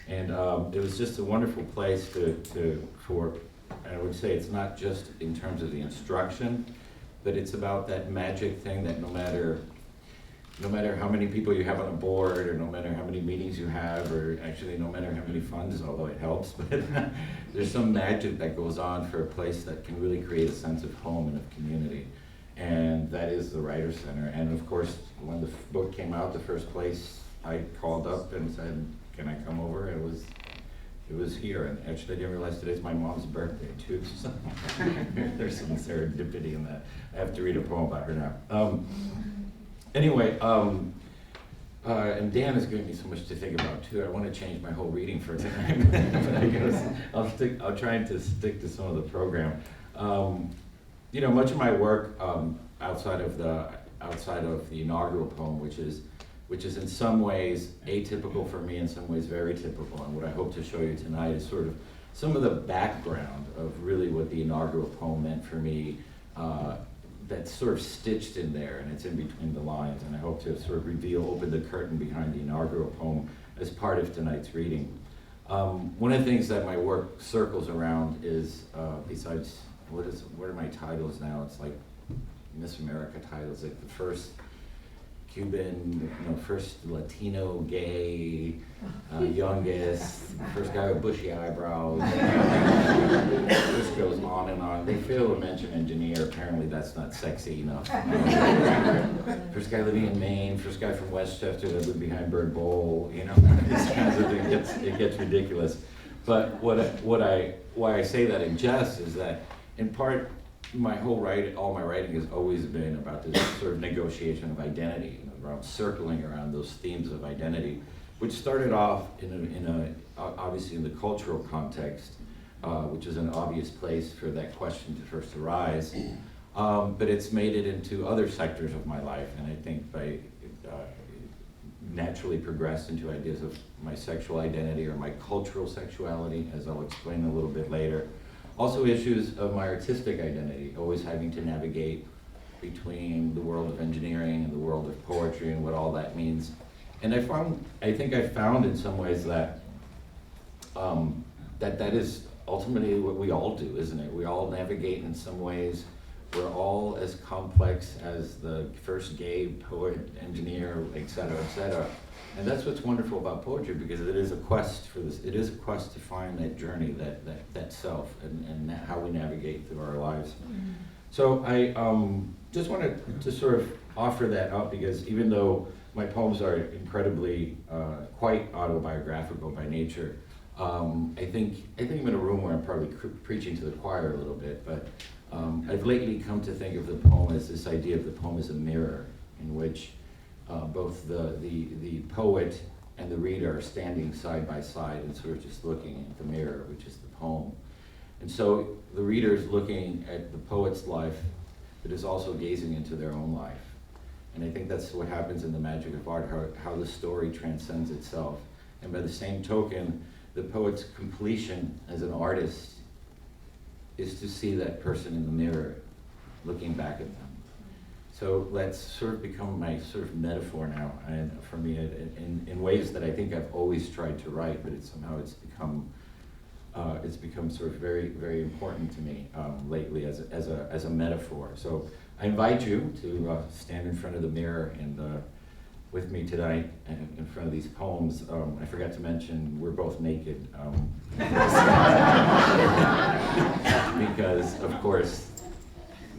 And it was just a wonderful place for, I would say it's not just in terms of the instruction, but it's about that magic thing that no matter how many people you have on a board, or no matter how many meetings you have, or actually no matter how many funds, although it helps, but there's some magic that goes on for a place that can really create a sense of home and of community. And that is the Writers' Center. And of course, when the book came out, the first place I called up and said, can I come over? It was here. And actually, I didn't realize today's my mom's birthday too, so there's some serendipity in that. I have to read a poem about her now. Anyway, and Dan has given me so much to think about too. I want to change my whole reading for time, but I guess I'll try to stick to some of the program. You know, much of my work outside of the inaugural poem, which is which is in some ways atypical for me, in some ways very typical. And what I hope to show you tonight is sort of some of the background of really what the inaugural poem meant for me, that's sort of stitched in there, and it's in between the lines. And I hope to sort of open the curtain behind the inaugural poem as part of tonight's reading. One of the things that my work circles around is, besides, what are my titles now? It's like Miss America titles, like the first Cuban, first Latino gay, youngest, first guy with bushy eyebrows. This goes on and on. They fail to mention engineer. Apparently that's not sexy enough. First guy living in Maine, first guy from Westchester that lived behind Bird Bowl, these kinds of things. It gets ridiculous. But why I say that in jest is that, in part, all my writing has always been about this sort of negotiation of identity, around circling around those themes of identity, which started off obviously in the cultural context, which is an obvious place for that question to first arise, but it's made it into other sectors of my life, and I think naturally progressed into ideas of my sexual identity or my cultural sexuality, as I'll explain a little bit later. Also issues of my artistic identity, always having to navigate between the world of engineering and the world of poetry and what all that means. And I think I found in some ways that that is ultimately what we all do, isn't it? We all navigate in some ways. We're all as complex as the first gay poet, engineer, et cetera, et cetera. And that's what's wonderful about poetry, because it is a quest for this. It is a quest to find that journey, that self, and how we navigate through our lives. So I just wanted to sort of offer that up, because even though my poems are incredibly quite autobiographical by nature, I think I'm in a room where I'm probably preaching to the choir a little bit, but I've lately come to think of the poem as this idea of the poem as a mirror, in which both the poet and the reader are standing side by side and sort of just looking at the mirror, which is the poem. And so the reader is looking at the poet's life, but is also gazing into their own life. And I think that's what happens in the magic of art, how the story transcends itself. And by the same token, the poet's completion as an artist is to see that person in the mirror, looking back at them. So that's sort of become my sort of metaphor now, and for me, in ways that I think I've always tried to write, but it's become sort of very, very important to me lately as a metaphor. So I invite you to stand in front of the mirror and with me tonight, and in front of these poems. I forgot to mention we're both naked, because of course,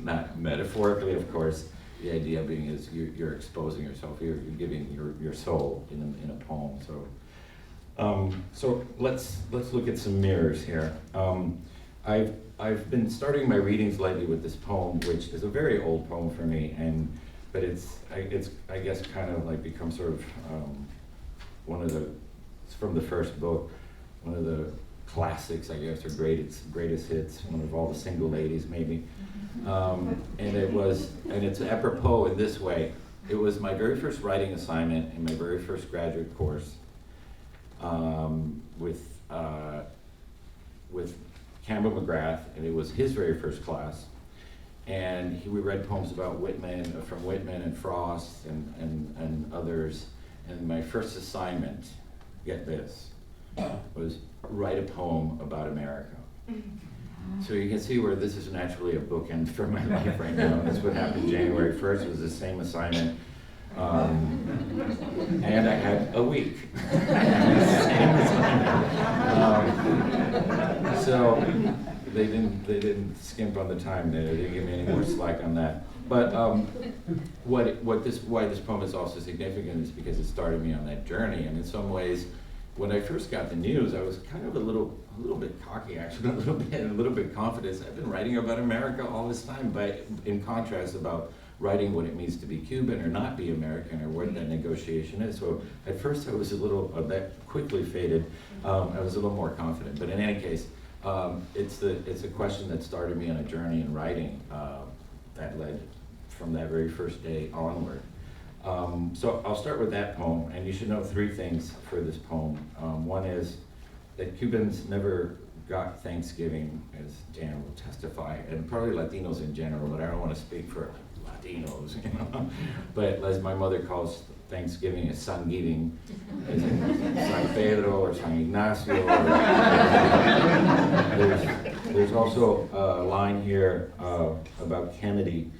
not metaphorically, of course. The idea being is you're exposing yourself, you're giving your soul in a poem. So let's look at some mirrors here. I've been starting my readings lately with this poem, which is a very old poem for me, but it's I guess kind of like become sort of it's from the first book, one of the classics, I guess, or greatest hits, one of all the single ladies maybe. And it's apropos in this way. It was my very first writing assignment in my very first graduate course with Campbell McGrath, and it was his very first class. And we read poems about from Whitman and Frost and others. And my first assignment, get this, was write a poem about America. So you can see where this is naturally a bookend for my life right now. That's what happened January 1st. It was the same assignment. And I had a week. So they didn't skimp on the time. They didn't give me any more slack on that. But why this poem is also significant is because it started me on that journey. And in some ways, when I first got the news, I was kind of a little bit cocky, actually, a little bit confident. I've been writing about America all this time, but in contrast about writing what it means to be Cuban or not be American, or what that negotiation is. So at first I was that quickly faded. I was a little more confident, but in any case, it's a question that started me on a journey in writing that led from that very first day onward. So I'll start with that poem, and you should know 3 things for this poem. One is that Cubans never got Thanksgiving, as Dan will testify, and probably Latinos in general, but I don't want to speak for Latinos, you know. But as my mother calls Thanksgiving, is San-giving, as in San Pedro or San Ignacio. There's also a line here about Kennedy.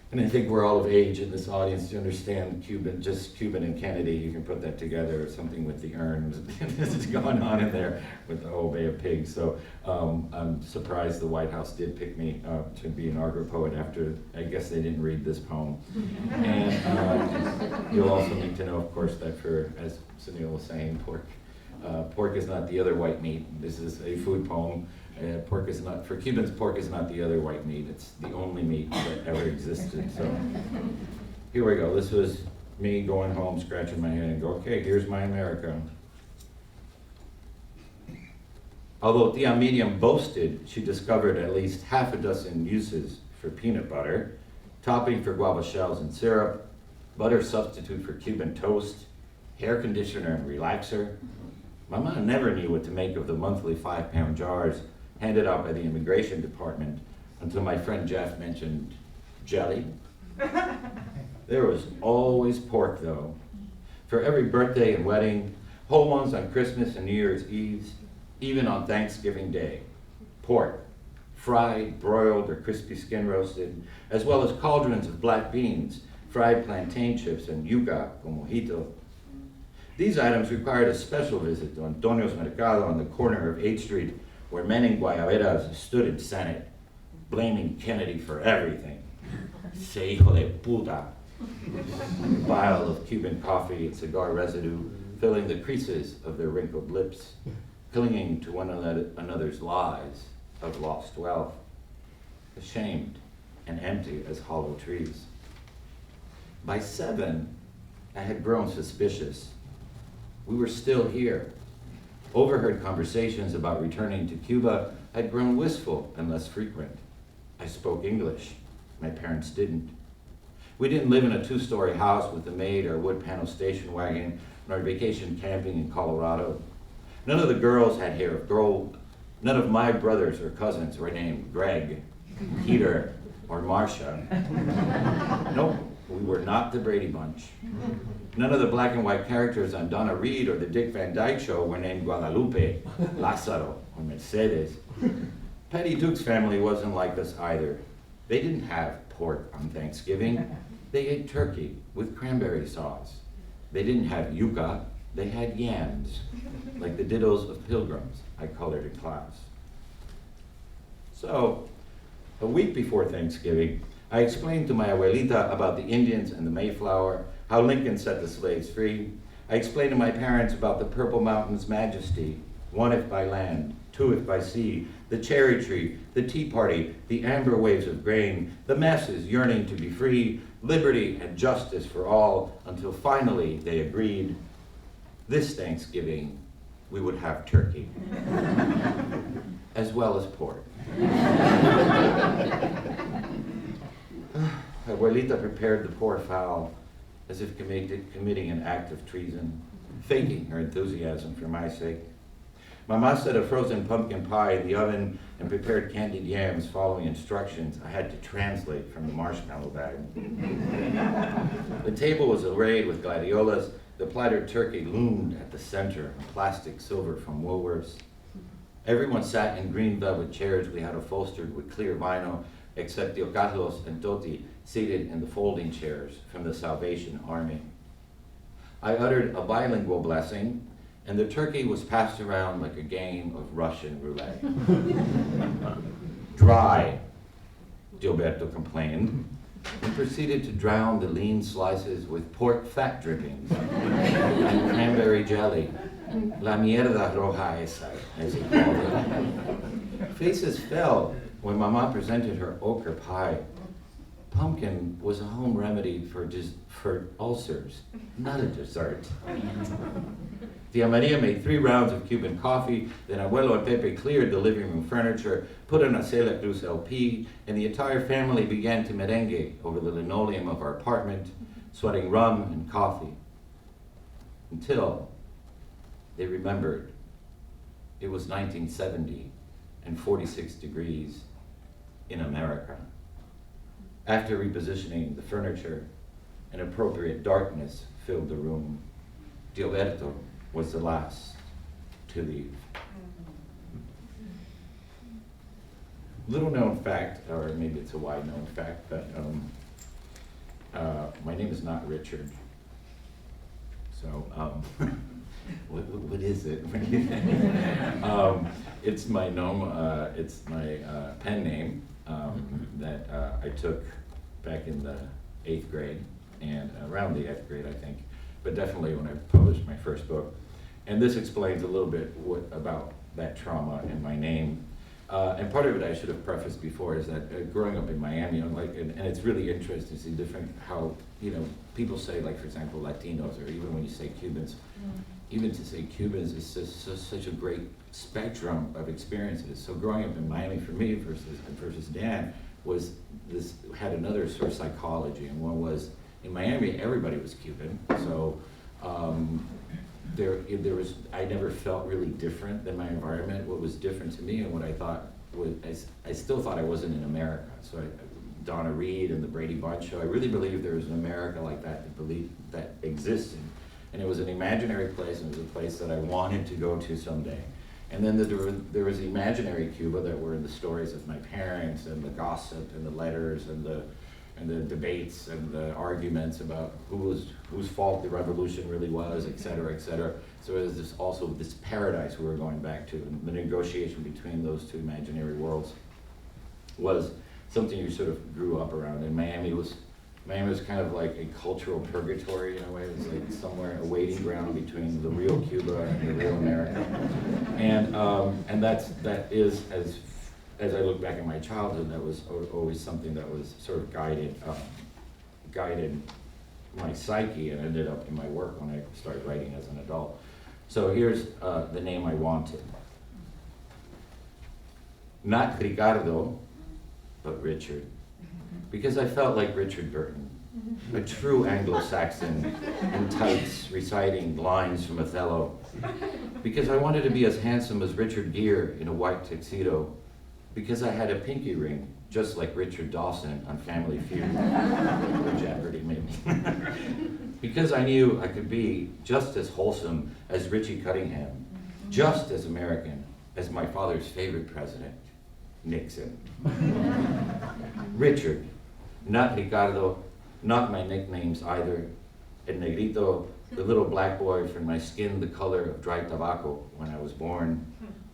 And I think we're all of age in this audience to understand just Cuban and Kennedy. You can put that together, or something with the urns. This is going on in there with the whole Bay of Pigs. So I'm surprised the White House did pick me to be an Argo poet after, I guess they didn't read this poem. And you'll also need to know, of course, that for, as Sunil was saying, pork is not the other white meat. This is a food poem. Pork is not, for Cubans, pork is not the other white meat. It's the only meat that ever existed. So here we go. This was me going home, scratching my head and go, okay, here's my America. Although Tia Miriam boasted she discovered at least half a dozen uses for peanut butter, topping for guava shells and syrup, butter substitute for Cuban toast, hair conditioner and relaxer, Mama never knew what to make of the monthly 5-pound jars handed out by the immigration department until my friend Jeff mentioned jelly. There was always pork though. For every birthday and wedding, whole ones on Christmas and New Year's Eves, even on Thanksgiving Day. Pork, fried, broiled, or crispy skin roasted, as well as cauldrons of black beans, fried plantain chips, and yuca con mojito. These items required a special visit to Antonio's Mercado on the corner of 8th Street, where men in guayaberas stood in Senate, blaming Kennedy for everything. Se hijo de puta. A pile of Cuban coffee and cigar residue filling the creases of their wrinkled lips, clinging to one another's lies of lost wealth, ashamed and empty as hollow trees. By 7, I had grown suspicious. We were still here. Overheard conversations about returning to Cuba had grown wistful and less frequent. I spoke English. My parents didn't. We didn't live in a 2-story house with a maid or a wood panel station wagon, nor vacation camping in Colorado. None of the girls had hair of gold. None of my brothers or cousins were named Greg, Peter, or Marcia. Nope, we were not the Brady Bunch. None of the black and white characters on Donna Reed or the Dick Van Dyke Show were named Guadalupe, Lázaro, or Mercedes. Patty Duke's family wasn't like us either. They didn't have pork on Thanksgiving. They ate turkey with cranberry sauce. They didn't have yuca. They had yams, like the dittos of pilgrims I colored in class. So, a week before Thanksgiving, I explained to my abuelita about the Indians and the Mayflower, how Lincoln set the slaves free. I explained to my parents about the Purple Mountain's majesty, 1 if by land, 2 if by sea, the cherry tree, the Tea Party, the amber waves of grain, the masses yearning to be free, liberty and justice for all, until finally they agreed this Thanksgiving we would have turkey, as well as pork. Abuelita prepared the poor fowl as if committing an act of treason, faking her enthusiasm for my sake. Mama set a frozen pumpkin pie in the oven and prepared candied yams following instructions I had to translate from the marshmallow bag. The table was arrayed with gladiolas. The plattered turkey loomed at the center, a plastic silver from Woolworths. Everyone sat in green velvet chairs we had upholstered with clear vinyl, except Tio Carlos and Toti, seated in the folding chairs from the Salvation Army. I uttered a bilingual blessing, and the turkey was passed around like a game of Russian roulette. Dry, Gilberto complained, and proceeded to drown the lean slices with pork fat drippings and cranberry jelly. La mierda roja esa, as he called it. Faces fell when Mama presented her ochre pie. Pumpkin was a home remedy for ulcers, not a dessert. Tia Maria made 3 rounds of Cuban coffee, then Abuelo and Pepe cleared the living room furniture, put on a Celia Cruz LP, and the entire family began to merengue over the linoleum of our apartment, sweating rum and coffee, until they remembered it was 1970 and 46 degrees in America. After repositioning the furniture, an appropriate darkness filled the room. Gilberto was the last to leave. Little known fact, or maybe it's a wide known fact, but my name is not Richard. So, what is it? It's my pen name that I took back in the 8th grade, and around the 8th grade, I think, but definitely when I published my first book. And this explains a little bit about that trauma in my name. And part of it I should have prefaced before is that growing up in Miami, and it's really interesting to see different how, people say, like, for example, Latinos, or even when you say Cubans, even to say Cubans is such a great spectrum of experiences. So growing up in Miami for me versus Dan had another sort of psychology, and one was, in Miami, everybody was Cuban, so I never felt really different than my environment. What was different to me and what I thought I still thought I wasn't in America. So Donna Reed and the Brady Bunch show, I really believed there was an America like that that existed. And it was an imaginary place, and it was a place that I wanted to go to someday. And then there was the imaginary Cuba that were in the stories of my parents, and the gossip, and the letters, and the debates, and the arguments about whose fault the revolution really was, et cetera, et cetera. So it was also this paradise we were going back to, and the negotiation between those two imaginary worlds was something you sort of grew up around. And Miami was kind of like a cultural purgatory in a way. It was like somewhere, a waiting ground between the real Cuba and the real America. And that is, as I look back at my childhood, that was always something that was sort of guided my psyche, and ended up in my work when I started writing as an adult. So here's the name I wanted. Not Ricardo, but Richard. Because I felt like Richard Burton, a true Anglo-Saxon in tights reciting lines from Othello. Because I wanted to be as handsome as Richard Gere in a white tuxedo. Because I had a pinky ring, just like Richard Dawson on Family Feud, or Jeopardy maybe. Because I knew I could be just as wholesome as Richie Cunningham, just as American as my father's favorite president, Nixon. Richard, not Ricardo, not my nicknames either. El Negrito, the little black boy from my skin the color of dry tobacco when I was born.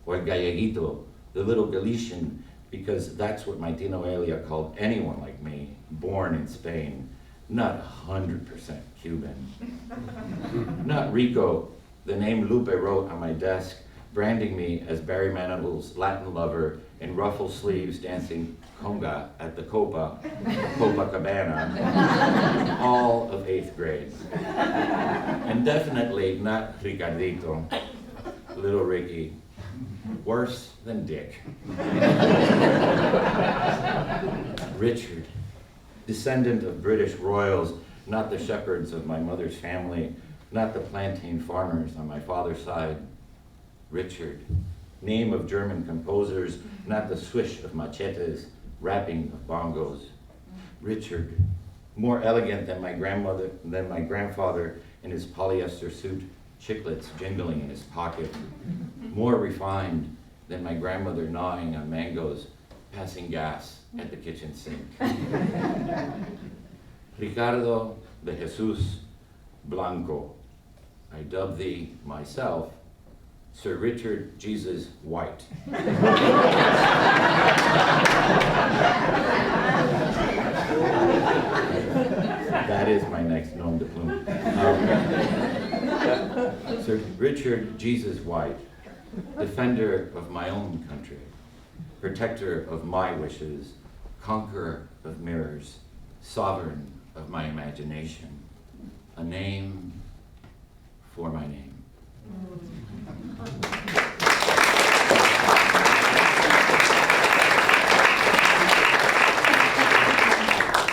Or Galleguito, the little Galician, because that's what my Tino Elia called anyone like me, born in Spain, not 100% Cuban. Not Rico, the name Lupe wrote on my desk, branding me as Barry Manible's Latin lover in ruffle sleeves dancing conga at the Copacabana, all of 8th grade. And definitely not Ricardito, little Ricky, worse than Dick. Richard, descendant of British royals, not the shepherds of my mother's family, not the plantain farmers on my father's side. Richard, name of German composers, not the swish of machetes, rapping of bongos. Richard, more elegant than my grandfather in his polyester suit, chiclets jingling in his pocket. More refined than my grandmother gnawing on mangoes, passing gas at the kitchen sink. Ricardo de Jesus Blanco, I dub thee myself Sir Richard Jesus White. That is my next nom de plume. Sir Richard Jesus White, defender of my own country, protector of my wishes, conqueror of mirrors, sovereign of my imagination, a name for my name.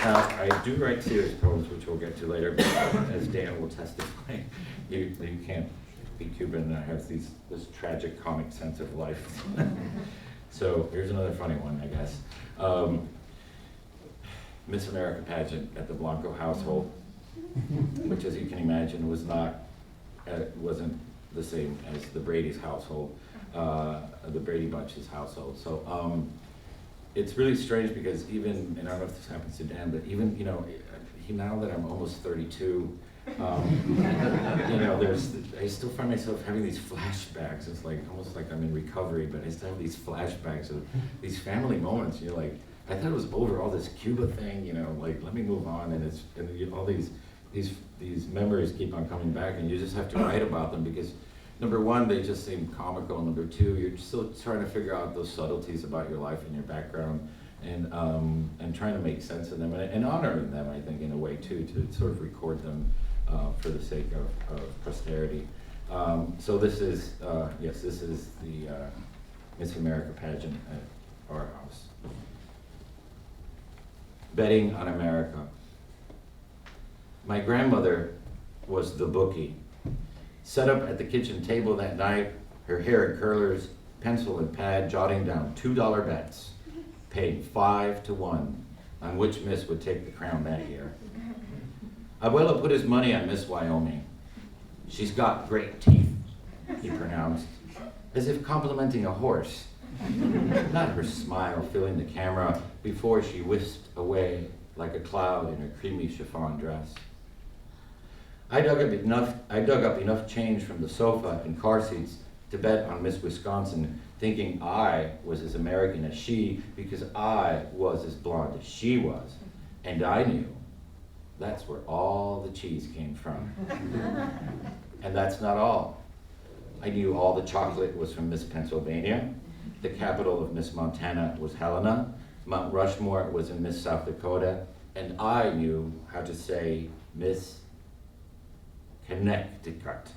Now, I do write serious poems, which we'll get to later, but as Dan will testify, you can't be Cuban and have this tragic comic sense of life. So here's another funny one, I guess. Miss America pageant at the Blanco household, which, as you can imagine, wasn't the same as the Brady's household, the Brady Bunch's household. So it's really strange because even, and I don't know if this happens to Dan, but even, you know, now that I'm almost 32, you know, I still find myself having these flashbacks. It's like, almost like I'm in recovery, but I still have these flashbacks of these family moments. You're like, I thought it was over, all this Cuba thing, you know, like, let me move on, and all these memories keep on coming back, and you just have to write about them because, number one, they just seem comical. Number two, you're still trying to figure out those subtleties about your life and your background, and trying to make sense of them, and honoring them, I think, in a way too, to sort of record them for the sake of posterity. So this is, yes, this is the Miss America pageant at our house. Betting on America. My grandmother was the bookie. Set up at the kitchen table that night, her hair in curlers, pencil and pad, jotting down $2 bets, paid 5 to 1 on which Miss would take the crown that year. Abuelo put his money on Miss Wyoming. She's got great teeth, he pronounced, as if complimenting a horse. Not her smile filling the camera before she whisked away like a cloud in her creamy chiffon dress. I dug up enough change from the sofa and car seats to bet on Miss Wisconsin, thinking I was as American as she because I was as blonde as she was. And I knew that's where all the cheese came from. And that's not all. I knew all the chocolate was from Miss Pennsylvania. The capital of Miss Montana was Helena. Mount Rushmore was in Miss South Dakota. And I knew how to say Miss Connecticut.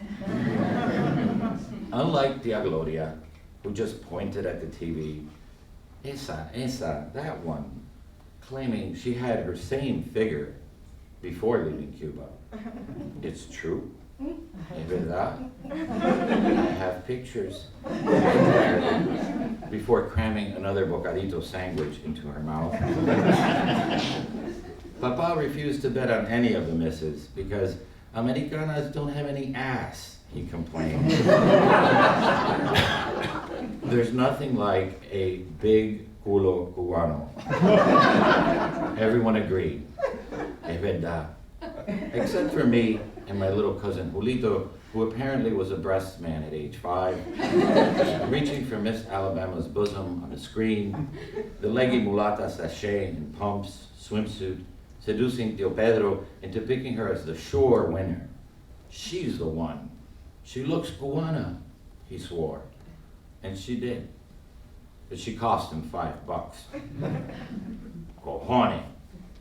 Unlike Diagloria, who just pointed at the TV, esa, that one, claiming she had her same figure before leaving Cuba. It's true. Es verdad. I have pictures. Before cramming another bocadito sandwich into her mouth. Papa refused to bet on any of the misses because Americanas don't have any ass, he complained. There's nothing like a big culo cubano. Everyone agreed. Es verdad. Except for me and my little cousin Julito, who apparently was a breast man at age 5, reaching for Miss Alabama's bosom on the screen, the leggy mulata sachet in pumps, swimsuit, seducing Tio Pedro into picking her as the sure winner. She's the one. She looks Cubana, he swore. And she did. But she cost him $5. Cojones,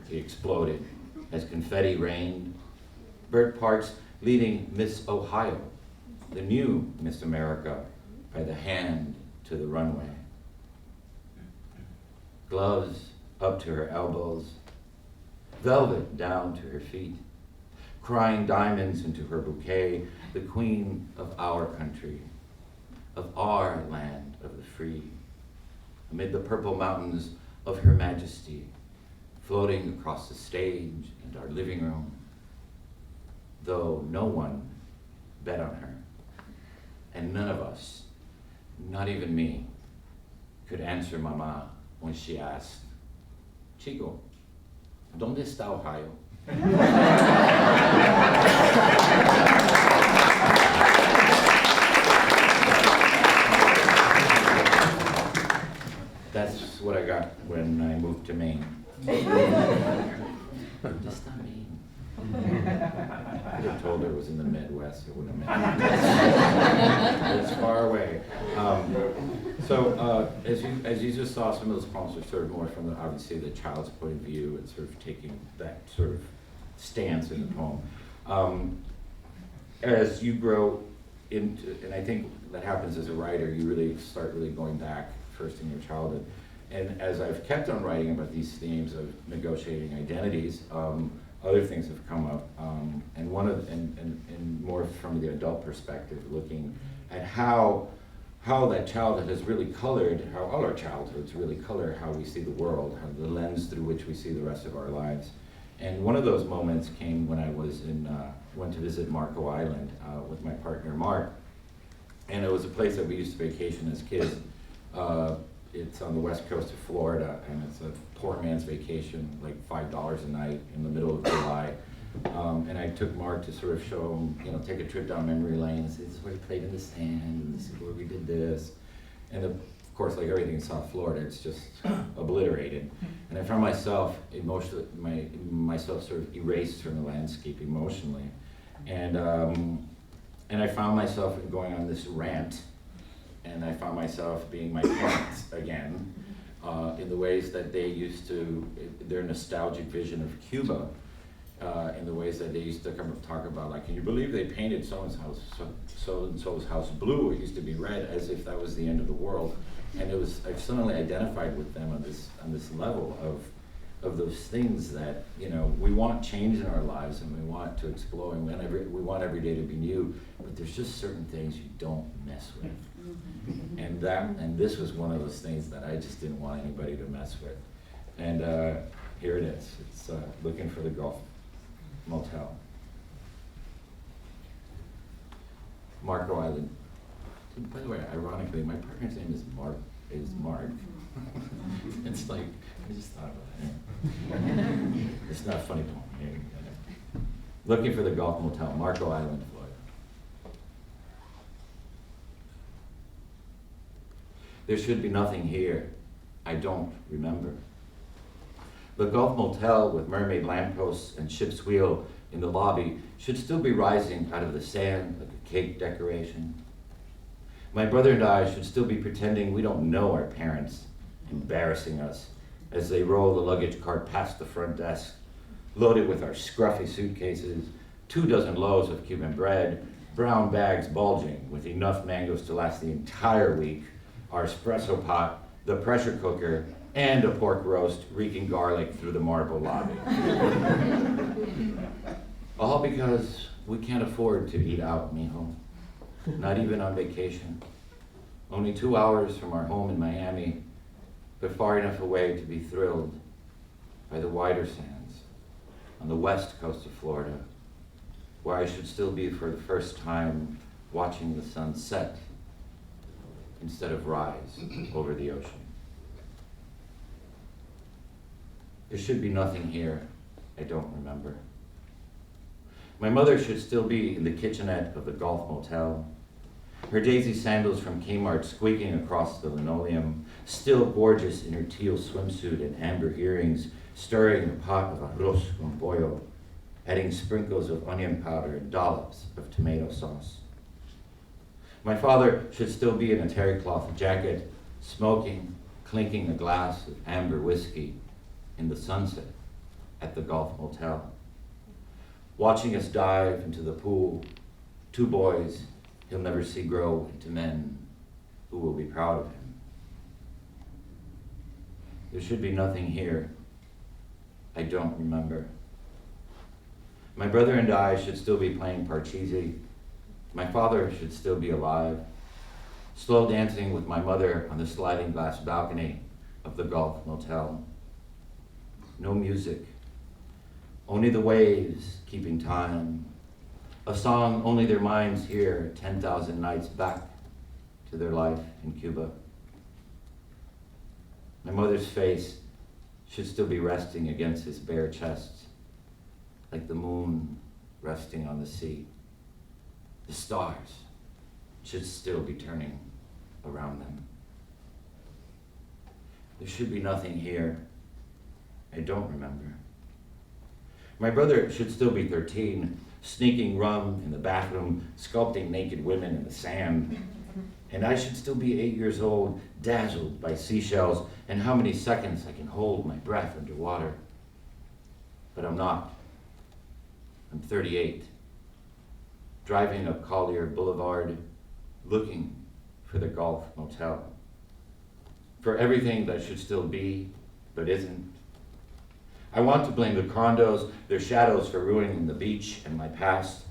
he exploded as confetti rained. Bert Parks leading Miss Ohio, the new Miss America, by the hand to the runway. Gloves up to her elbows, velvet down to her feet, crying diamonds into her bouquet, the queen of our country, of our land of the free, amid the purple mountains of her majesty, floating across the stage and our living room, though no one bet on her, and none of us, not even me, could answer Mama when she asked, Chico, ¿dónde está Ohio? That's what I got when I moved to Maine. ¿Dónde está Maine? I could have told her it was in the Midwest. It wouldn't have mattered. It's far away. As you just saw, some of those poems are sort of more from obviously the child's point of view and sort of taking that sort of stance in the poem. As you grow into, and I think that happens as a writer, you really start really going back first in your childhood. And as I've kept on writing about these themes of negotiating identities, other things have come up, and and more from the adult perspective, looking at how that childhood has really colored, how all our childhoods really color how we see the world, how the lens through which we see the rest of our lives. And one of those moments came when I was went to visit Marco Island with my partner Mark, and it was a place that we used to vacation as kids. It's on the west coast of Florida, and it's a poor man's vacation, like $5 a night in the middle of July. And I took Mark to sort of show him, take a trip down memory lane and say, this is where we played in the sand, and this is where we did this. And of course, like everything in South Florida, it's just obliterated. And I found myself emotionally, myself sort of erased from the landscape emotionally. And I found myself going on this rant, and I found myself being my parents again, in the ways that they used to, their nostalgic vision of Cuba, in the ways that they used to talk about, like, can you believe they painted so-and-so's house blue? It used to be red, as if that was the end of the world. And I've suddenly identified with them on this level of those things that, we want change in our lives, and we want to explore, and we want every day to be new, but there's just certain things you don't mess with. And this was one of those things that I just didn't want anybody to mess with. And here it is. It's looking for the Gulf Motel. Marco Island. By the way, ironically, my partner's name is Mark. It's like, I just thought about it. It's not a funny poem. Looking for the Gulf Motel, Marco Island, Florida. There should be nothing here I don't remember. The Gulf Motel with mermaid lampposts and ship's wheel in the lobby should still be rising out of the sand like a cake decoration. My brother and I should still be pretending we don't know our parents, embarrassing us as they roll the luggage cart past the front desk, loaded with our scruffy suitcases, 24 loaves of Cuban bread, brown bags bulging with enough mangoes to last the entire week, our espresso pot, the pressure cooker, and a pork roast reeking garlic through the marble lobby. All because we can't afford to eat out, mijo. Not even on vacation. Only 2 hours from our home in Miami, but far enough away to be thrilled by the wider sands on the west coast of Florida, where I should still be for the first time watching the sun set instead of rise over the ocean. There should be nothing here I don't remember. My mother should still be in the kitchenette of the Gulf Motel, her daisy sandals from Kmart squeaking across the linoleum, still gorgeous in her teal swimsuit and amber earrings, stirring a pot of arroz con pollo, adding sprinkles of onion powder and dollops of tomato sauce. My father should still be in a terry cloth jacket, smoking, clinking a glass of amber whiskey in the sunset at the Gulf Motel, watching us dive into the pool, 2 boys he'll never see grow into men who will be proud of him. There should be nothing here I don't remember. My brother and I should still be playing parcheesi. My father should still be alive, slow dancing with my mother on the sliding glass balcony of the Gulf Motel. No music, only the waves keeping time. A song only their minds hear 10,000 nights back to their life in Cuba. My mother's face should still be resting against his bare chest, like the moon resting on the sea. The stars should still be turning around them. There should be nothing here I don't remember. My brother should still be 13, sneaking rum in the bathroom, sculpting naked women in the sand. And I should still be 8 years old, dazzled by seashells and how many seconds I can hold my breath underwater. But I'm not. I'm 38, driving up Collier Boulevard, looking for the Gulf Motel. for everything that should still be, but isn't. I want to blame the condos, their shadows for ruining the beach and my past.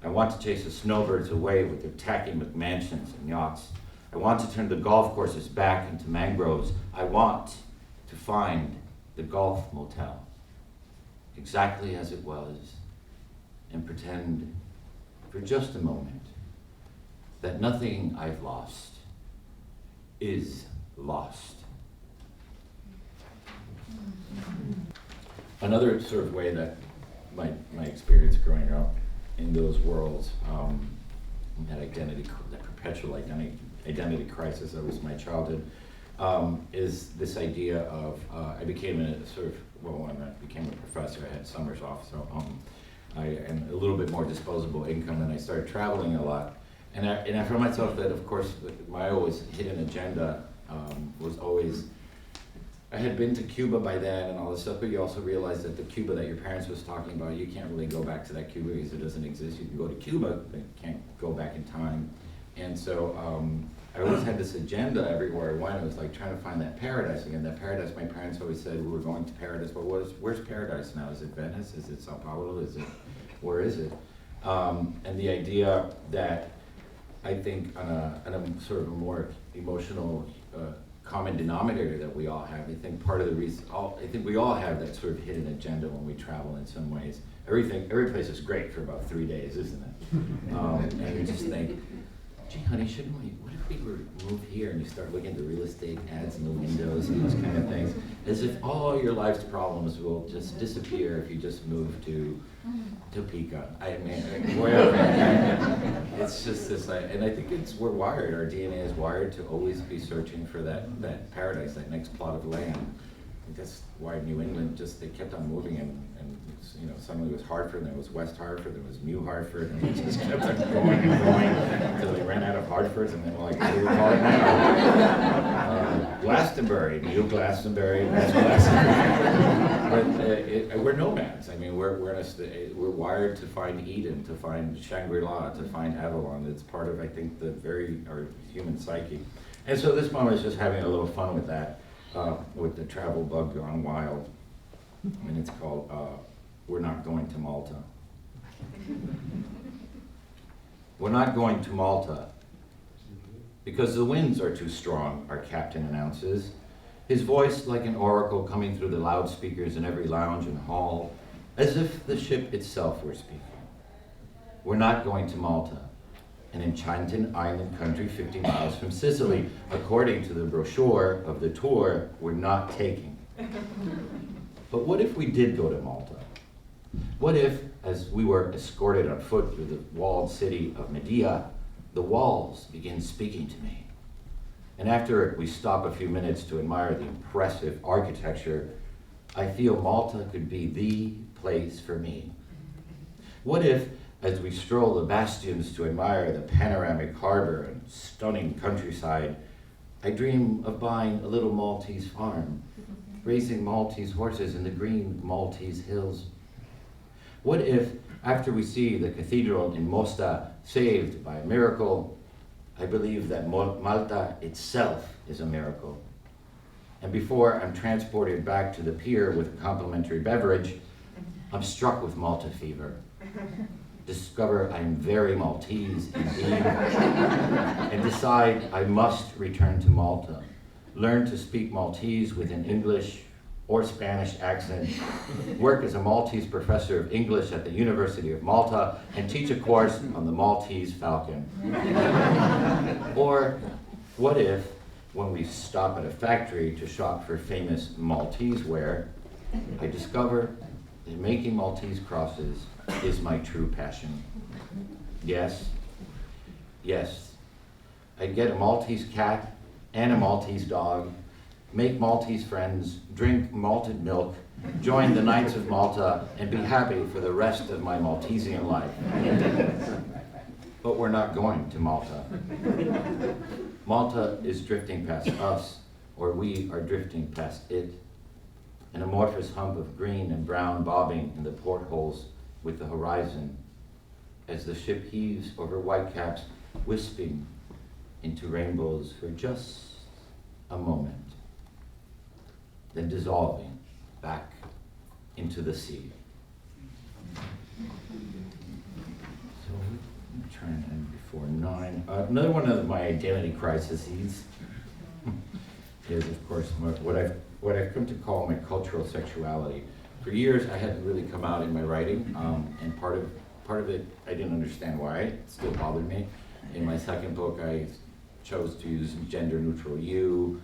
I want to chase the snowbirds away with their tacky McMansions and yachts. I want to turn the golf courses back into mangroves. I want to find the golf motel exactly as it was and pretend for just a moment that nothing I've lost is lost. Another sort of way that my experience growing up in those worlds, that perpetual identity crisis that was my childhood, is this idea of, I became when I became a professor, I had summers off, so I am a little bit more disposable income, and I started traveling a lot. And I found myself that, of course, my always hidden agenda was always, I had been to Cuba by then and all this stuff, but you also realize that the Cuba that your parents was talking about, you can't really go back to that Cuba because it doesn't exist. You can go to Cuba, but you can't go back in time. And so I always had this agenda everywhere I went. It was like trying to find that paradise again. That paradise, my parents always said, we were going to paradise, but where's paradise now? Is it Venice? Is it Sao Paulo? Where is it? And the idea that I think on a sort of a more emotional common denominator that we all have. I think part of the reason, I think we all have that sort of hidden agenda when we travel in some ways. Every place is great for about 3 days, isn't it? And you just think, gee, honey, what if we were to move here, and you start looking at the real estate ads in the windows and those kind of things, as if all your life's problems will just disappear if you just move to Topeka. I mean, wherever. It's just this, and I think we're wired, our DNA is wired to always be searching for that paradise, that next plot of land. I think that's why New England they kept on moving, and suddenly it was Hartford, and then it was West Hartford, then it was New Hartford, and it just kept on going and going until they ran out of Hartfords, and then like, what do we call it now? Glastonbury, New Glastonbury, West Glastonbury. But we're nomads. I mean, we're wired to find Eden, to find Shangri-La, to find Avalon. It's part of, I think, our human psyche. And so this moment is just having a little fun with that, with the travel bug gone wild. And it's called We're Not Going to Malta. We're not going to Malta because the winds are too strong, our captain announces, his voice like an oracle coming through the loudspeakers in every lounge and hall, as if the ship itself were speaking. We're not going to Malta, an enchanted island country 50 miles from Sicily, according to the brochure of the tour we're not taking. But what if we did go to Malta? What if, as we were escorted on foot through the walled city of Medea, the walls begin speaking to me? And after we stop a few minutes to admire the impressive architecture, I feel Malta could be the place for me. What if, as we stroll the bastions to admire the panoramic harbor and stunning countryside, I dream of buying a little Maltese farm, raising Maltese horses in the green Maltese hills? What if, after we see the cathedral in Mosta saved by a miracle, I believe that Malta itself is a miracle? And before I'm transported back to the pier with a complimentary beverage, I'm struck with Malta fever. Discover I'm very Maltese indeed, and decide I must return to Malta. Learn to speak Maltese with an English or Spanish accent, work as a Maltese professor of English at the University of Malta, and teach a course on the Maltese falcon. Or what if, when we stop at a factory to shop for famous Maltese ware, I discover that making Maltese crosses is my true passion? Yes, I'd get a Maltese cat and a Maltese dog, make Maltese friends, drink malted milk, join the Knights of Malta, and be happy for the rest of my Maltesian life. But we're not going to Malta. Malta is drifting past us, or we are drifting past it, an amorphous hump of green and brown bobbing in the portholes with the horizon, as the ship heaves over whitecaps, wisping into rainbows for just a moment. then dissolving back into the sea. So I'm trying to end before 9. Another one of my identity crises is, of course, what I've come to call my cultural sexuality. For years, I hadn't really come out in my writing, and part of it, I didn't understand why. It still bothered me. In my second book, I chose to use gender-neutral you.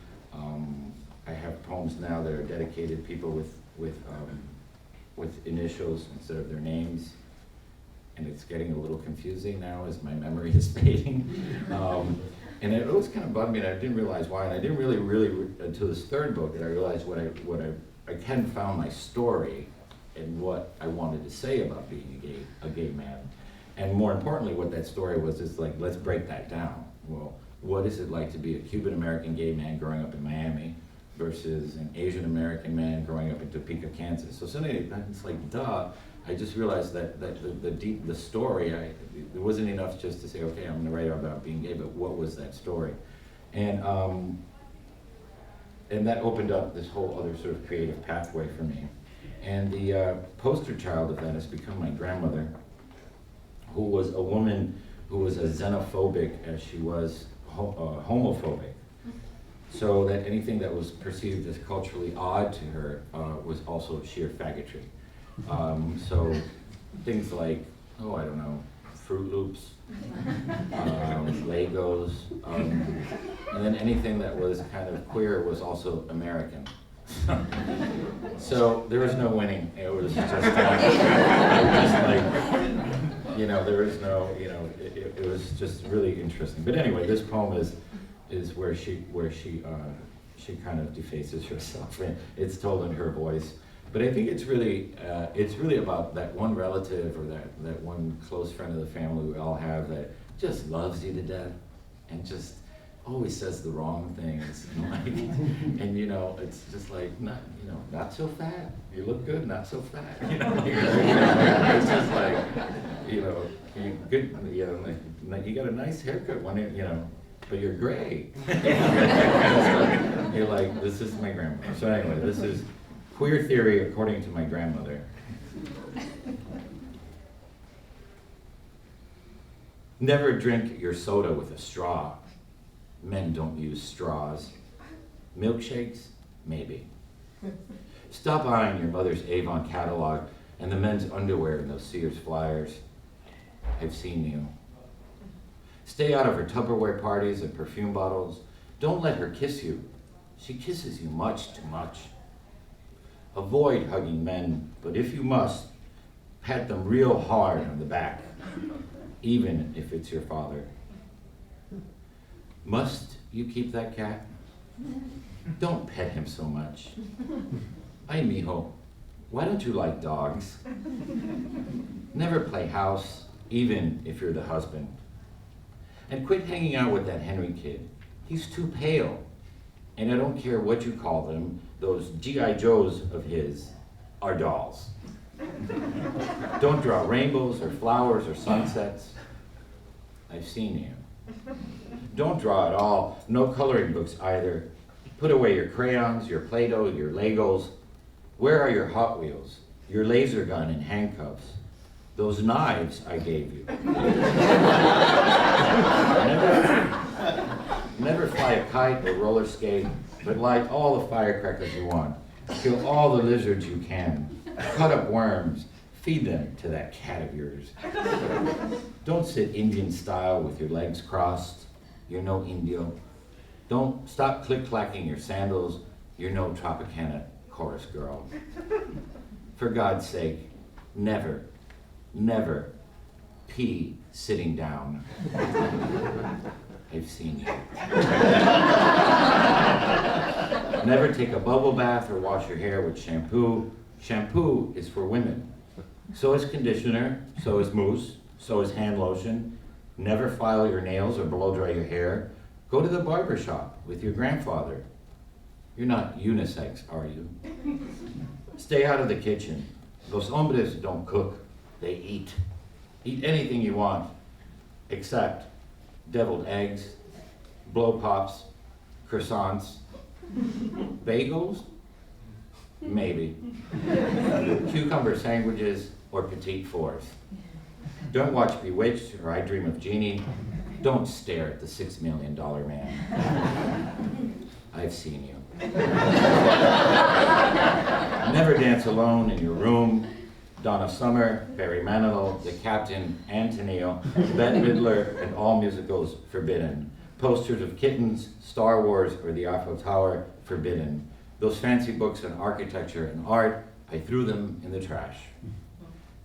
I have poems now that are dedicated to people with initials instead of their names, and it's getting a little confusing now as my memory is fading. And it always kind of bugged me, and I didn't realize why. And I didn't really until this third book that I realized what I hadn't found my story and what I wanted to say about being a gay man. And more importantly, what that story was is like, let's break that down. Well, what is it like to be a Cuban American gay man growing up in Miami versus an Asian American man growing up in Topeka, Kansas? So suddenly it's like, duh. I just realized that the story, it wasn't enough just to say, okay, I'm gonna write about being gay, but what was that story? And that opened up this whole other sort of creative pathway for me. And the poster child of that has become my grandmother, who was a woman who was as xenophobic as she was homophobic. So that anything that was perceived as culturally odd to her was also sheer faggotry. So things like, oh, I don't know, Fruit Loops, Legos, and then anything that was kind of queer was also American. So there was no winning. It was just, like, you know, there was no, you know, it was just really interesting. But anyway, this poem is where she kind of defaces herself, and it's told in her voice. But I think it's really about that one relative or that one close friend of the family we all have that just loves you to death and just always says the wrong things. And you know, it's just like, not so fat. You look good, not so fat. You know, it's just like, you know, you good. You know, like, you got a nice haircut, but you're gray. You're like, this is my grandma. So anyway, this is queer theory according to my grandmother. Never drink your soda with a straw. Men don't use straws. Milkshakes? Maybe. Stop eyeing your mother's Avon catalog and the men's underwear in those Sears flyers. I've seen you. Stay out of her Tupperware parties and perfume bottles. Don't let her kiss you. She kisses you much too much. Avoid hugging men, but if you must, pat them real hard on the back, even if it's your father. Must you keep that cat? Don't pet him so much. Ay, mijo, why don't you like dogs? Never play house, even if you're the husband. And quit hanging out with that Henry kid. He's too pale. And I don't care what you call them, those G.I. Joes of his are dolls. Don't draw rainbows or flowers or sunsets. I've seen you. Don't draw at all. No coloring books either. Put away your crayons, your Play-Doh, your Legos. Where are your Hot Wheels, your laser gun and handcuffs? Those knives I gave you. Never fly a kite or roller skate, but light all the firecrackers you want. Kill all the lizards you can. Cut up worms. Feed them to that cat of yours. Don't sit Indian style with your legs crossed. You're no Indio. Don't stop click-clacking your sandals. You're no Tropicana chorus girl. For God's sake, never, never pee sitting down. I've seen you. Never take a bubble bath or wash your hair with shampoo. Shampoo is for women. So is conditioner, so is mousse, so is hand lotion. Never file your nails or blow dry your hair. Go to the barber shop with your grandfather. You're not unisex, are you? Stay out of the kitchen. Los hombres don't cook, they eat. Eat anything you want, except deviled eggs, blow pops, croissants, bagels, Maybe. Cucumber sandwiches or petite fours. Don't watch Bewitched or I Dream of Jeannie. Don't stare at the $6 million man. I've seen you. Never dance alone in your room. Donna Summer, Barry Manilow, The Captain, Ann Tenniel, Bette Midler, and all musicals forbidden. Posters of kittens, Star Wars, or the Eiffel Tower, forbidden. Those fancy books on architecture and art, I threw them in the trash.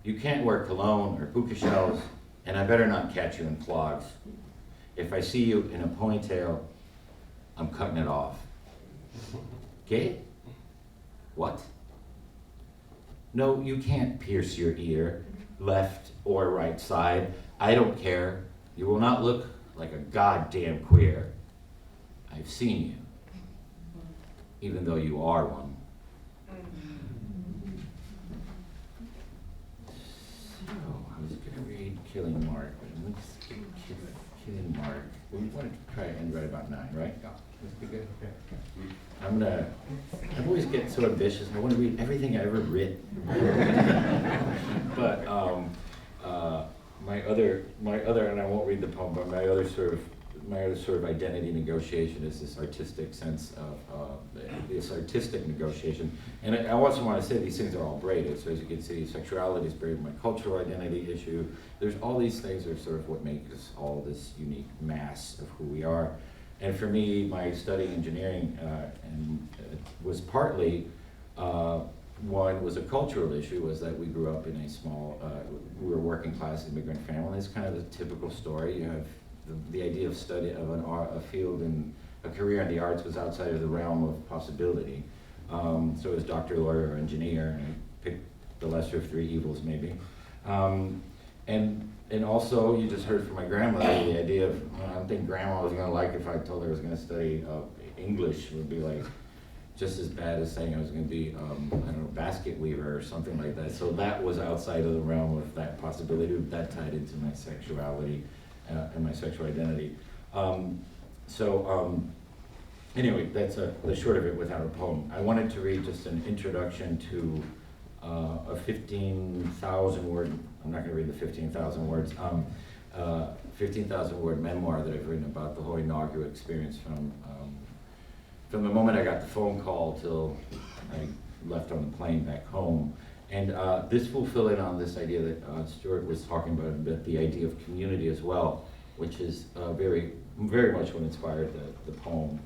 You can't wear cologne or puka shells, and I better not catch you in clogs. If I see you in a ponytail, I'm cutting it off. Okay? What? No, you can't pierce your ear, left or right side. I don't care. You will not look like a goddamn queer. I've seen you, even though you are one. So, I was going to read Killing Mark, but let's get Killing Mark. We want to try to end right about 9, right? Yeah. Let's be good. I always get so ambitious. I want to read everything I ever written. But my other, and I won't read the poem, but my other sort of identity negotiation is this artistic sense of this artistic negotiation. And I also want to say these things are all braided. So as you can see, sexuality is braided with my cultural identity issue. There's all these things that are sort of what make us all this unique mass of who we are. And for me, my studying engineering was partly, one was a cultural issue, was that we grew up in a small, we were working class immigrant family. It's kind of the typical story. You have the idea of study of a field and a career in the arts was outside of the realm of possibility. So as doctor, lawyer, or engineer, and I picked the lesser of 3 evils maybe. And also, you just heard from my grandmother the idea of, I don't think grandma was going to like if I told her I was going to study English. It would be like just as bad as saying I was going to be, I don't know, basket weaver or something like that. So that was outside of the realm of that possibility. That tied into my sexuality and my sexual identity. Anyway, that's the short of it without a poem. I wanted to read just an introduction to a 15,000 word, I'm not going to read the 15,000 words, 15,000 word memoir that I've written about the whole inaugural experience from the moment I got the phone call till I left on the plane back home. And this will fill in on this idea that Stuart was talking about a bit, the idea of community as well, which is very, very much what inspired the poem,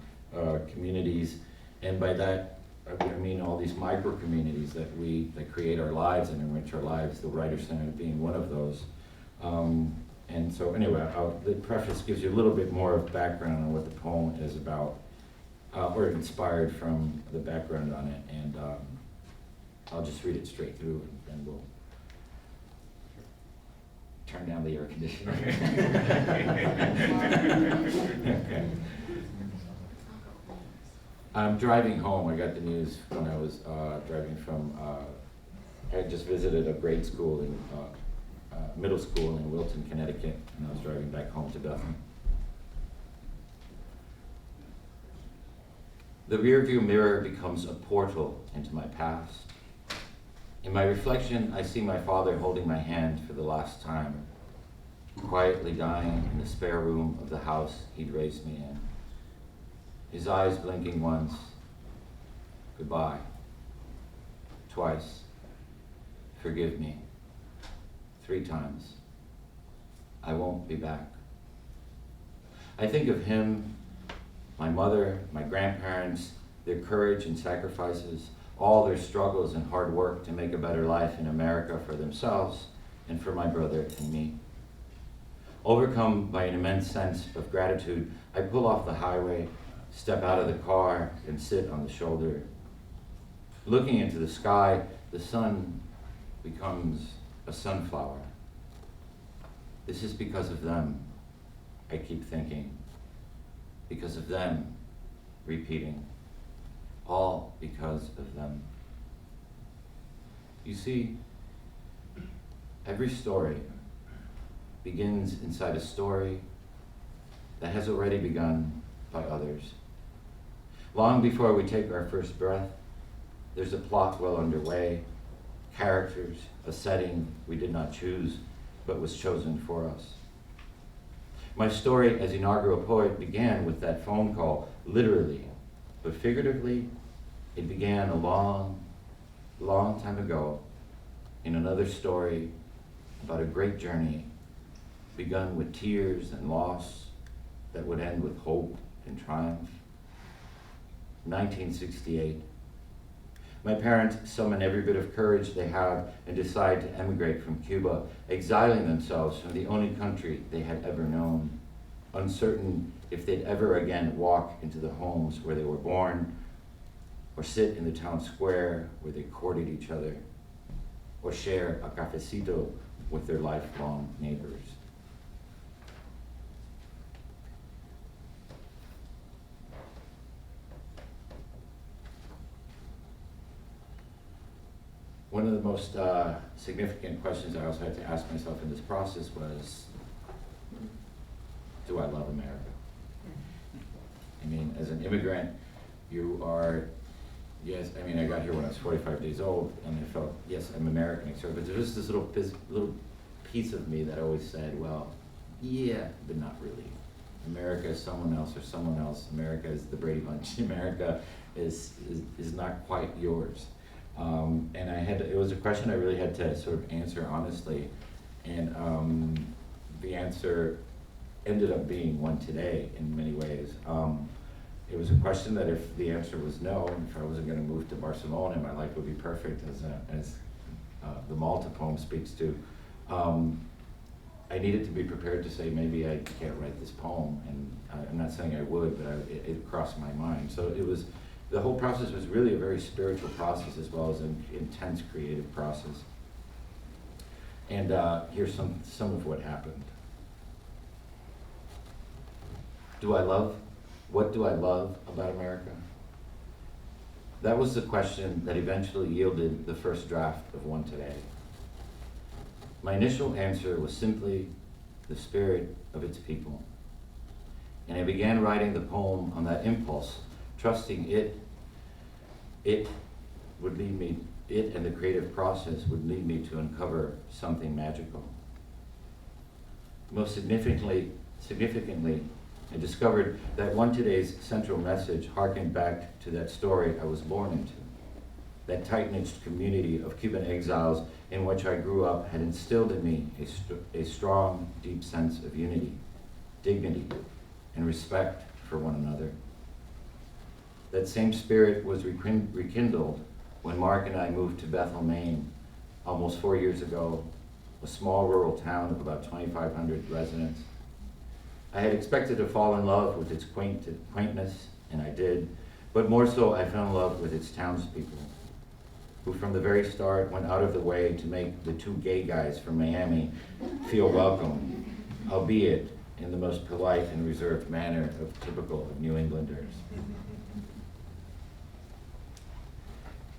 communities. And by that, I mean all these micro communities that create our lives and enrich our lives, the Writers' Center being one of those. And so anyway, the preface gives you a little bit more of background on what the poem is about, or inspired from the background on it. And I'll just read it straight through and we'll turn down the air conditioner. Okay. I'm driving home. I got the news when I was driving from, I had just visited a grade school in, middle school in Wilton, Connecticut, and I was driving back home to Bethlehem. The rearview mirror becomes a portal into my past. In my reflection, I see my father holding my hand for the last time, quietly dying in the spare room of the house he'd raised me in. His eyes blinking once, goodbye, twice, forgive me, 3 times, I won't be back. I think of him, my mother, my grandparents, their courage and sacrifices, all their struggles and hard work to make a better life in America for themselves and for my brother and me. Overcome by an immense sense of gratitude, I pull off the highway, step out of the car, and sit on the shoulder. Looking into the sky, the sun becomes a sunflower. This is because of them, I keep thinking. Because of them, repeating. All because of them. You see, every story begins inside a story that has already begun by others. Long before we take our first breath, There's a plot well underway, characters, a setting we did not choose, but was chosen for us. My story as inaugural poet began with that phone call, literally, but figuratively, it began a long, long time ago in another story about a great journey, begun with tears and loss that would end with hope and triumph. 1968. My parents summon every bit of courage they have and decide to emigrate from Cuba, exiling themselves from the only country they had ever known, uncertain if they'd ever again walk into the homes where they were born, or sit in the town square where they courted each other, or share a cafecito with their lifelong neighbors. One of the most significant questions I also had to ask myself in this process was, do I love America? I mean, as an immigrant, you are, yes, I mean, I got here when I was 45 days old, and I felt, yes, I'm American, etc. But there's this little piece of me that always said, well, yeah, but not really. America is someone else or someone else. America is the Brady Bunch. America is not quite yours. And it was a question I really had to sort of answer honestly. And the answer ended up being one today in many ways. It was a question that if the answer was no, if I wasn't going to move to Barcelona, my life would be perfect, as the Malta poem speaks to. I needed to be prepared to say, maybe I can't write this poem, and I'm not saying I would, but it crossed my mind. So the whole process was really a very spiritual process as well as an intense creative process. And here's some of what happened. What do I love about America? That was the question that eventually yielded the first draft of One Today. My initial answer was simply the spirit of its people. And I began writing the poem on that impulse, trusting it would lead me, it and the creative process would lead me to uncover something magical. Most significantly, I discovered that One Today's central message harkened back to that story I was born into. That tight-knit community of Cuban exiles in which I grew up had instilled in me a strong, deep sense of unity, dignity, and respect for one another. That same spirit was rekindled when Mark and I moved to Bethel, Maine, almost 4 years ago, a small rural town of about 2,500 residents. I had expected to fall in love with its quaintness, and I did, but more so I fell in love with its townspeople, who from the very start went out of the way to make the two gay guys from Miami feel welcome, albeit in the most polite and reserved manner typical of New Englanders.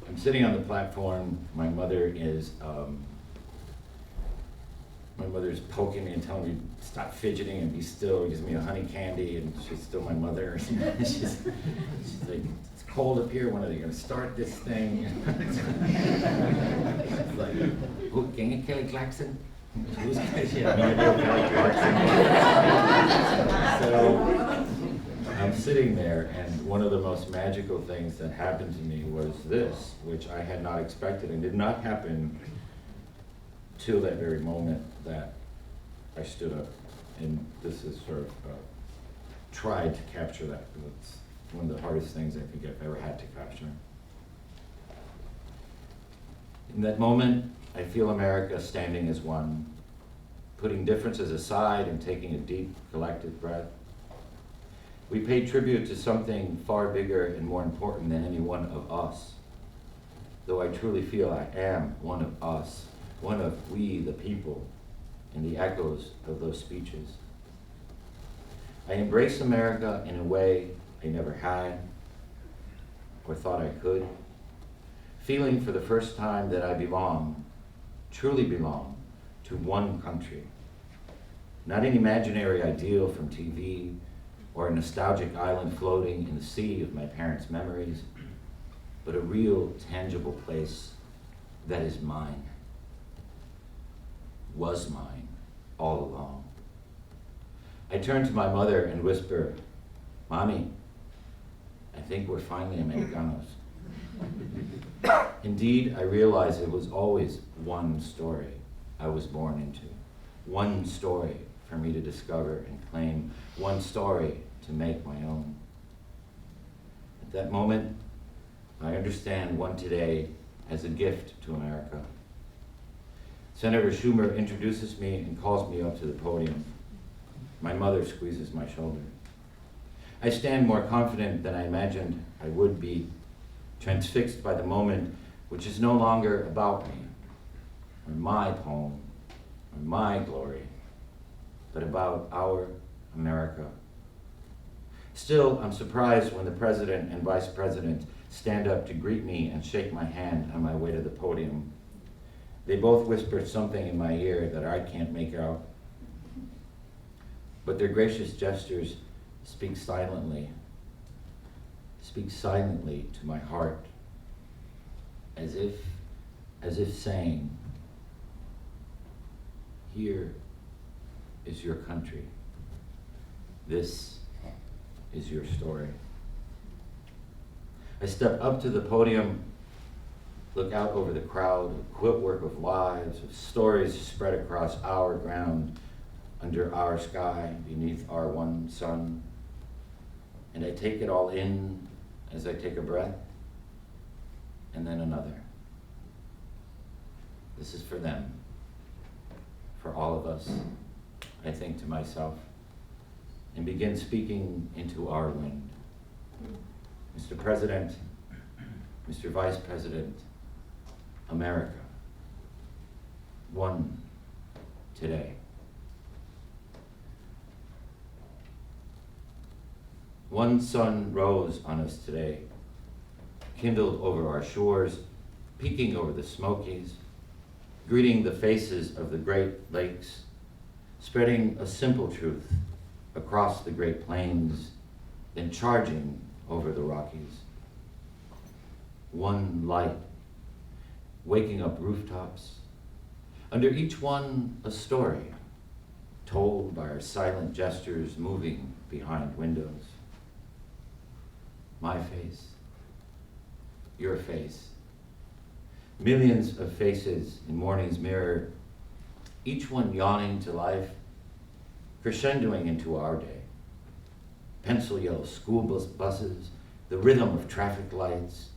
I'm sitting on the platform. My mother's poking me and telling me stop fidgeting and be still. Gives me a honey candy, and she's still my mother. she's like, it's cold up here. When are they going to start this thing? She's like, who? Can you Kelly Clarkson? Who's she had no idea who Kelly Clarkson was. So I'm sitting there, and one of the most magical things that happened to me was this, which I had not expected and did not happen till that very moment that I stood up. And this is sort of tried to capture that. It's one of the hardest things I think I've ever had to capture. In that moment, I feel America standing as one, putting differences aside and taking a deep collective breath. We pay tribute to something far bigger and more important than any one of us. Though I truly feel I am one of us, one of we the people, and the echoes of those speeches. I embrace America in a way I never had or thought I could, feeling for the first time that I belong, truly belong, to one country. Not an imaginary ideal from TV or a nostalgic island floating in the sea of my parents' memories, but a real, tangible place that is mine, was mine all along. I turn to my mother and whisper, "Mommy, I think we're finally Americanos." Indeed, I realize it was always one story I was born into, one story for me to discover and claim, one story to make my own. At that moment, I understand one today as a gift to America. Senator Schumer introduces me and calls me up to the podium. My mother squeezes my shoulder. I stand more confident than I imagined I would be, transfixed by the moment, which is no longer about me, or my poem, or my glory, but about our America. Still, I'm surprised when the president and vice president stand up to greet me and shake my hand on my way to the podium. They both whisper something in my ear that I can't make out, but their gracious gestures speak silently to my heart, as if saying, "Here is your country. This is your story." I step up to the podium, look out over the crowd, a quiltwork of lives, of stories spread across our ground, under our sky, beneath our one sun. And I take it all in as I take a breath, and then another. This is for them, for all of us, I think to myself, and begin speaking into our wind. Mr. President, Mr. Vice President, America, one today. One sun rose on us today, kindled over our shores, peeking over the Smokies, greeting the faces of the Great Lakes, spreading a simple truth across the Great Plains, then charging over the Rockies. One light, waking up rooftops, under each one a story, told by our silent gestures moving behind windows. My face, your face, millions of faces in morning's mirror, each one yawning to life, crescendoing into our day. Pencil yellow school buses, the rhythm of traffic lights,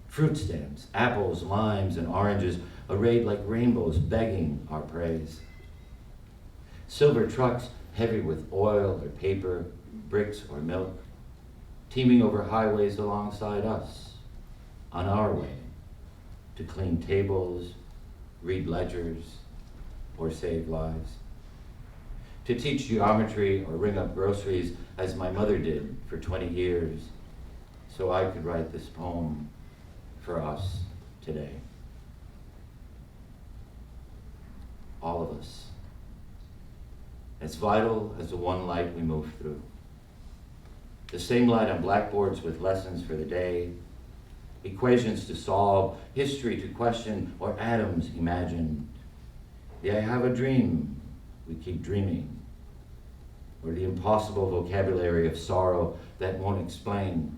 fruit stands, apples, limes, and oranges, arrayed like rainbows begging our praise. Silver trucks heavy with oil or paper, bricks or milk, teeming over highways alongside us, on our way to clean tables, read ledgers, or save lives. To teach geometry or ring up groceries as my mother did for 20 years, so I could write this poem for us today. All of us, as vital as the one light we move through. The same light on blackboards with lessons for the day, equations to solve, history to question, or atoms imagined. The I have a dream, we keep dreaming, or the impossible vocabulary of sorrow that won't explain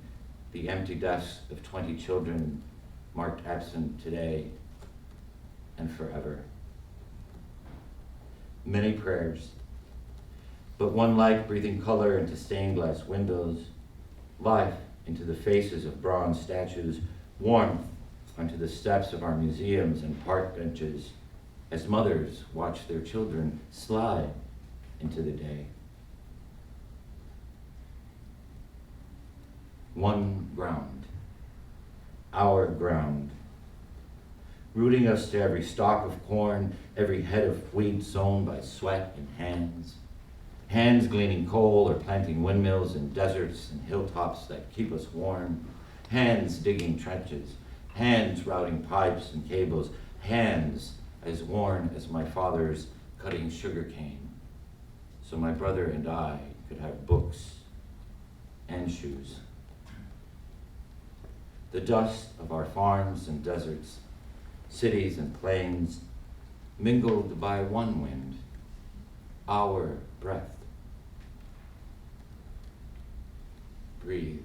the empty desks of 20 children marked absent today and forever. Many prayers, but one light breathing color into stained glass windows, life into the faces of bronze statues, warmth onto the steps of our museums and park benches as mothers watch their children slide into the day. One ground, our ground, rooting us to every stalk of corn, every head of wheat sown by sweat and hands, hands gleaning coal or planting windmills in deserts and hilltops that keep us warm, hands digging trenches, hands routing pipes and cables, hands as worn as my father's cutting sugarcane, so my brother and I could have books and shoes. the dust of our farms and deserts, cities and plains, mingled by one wind, our breath. Breathe.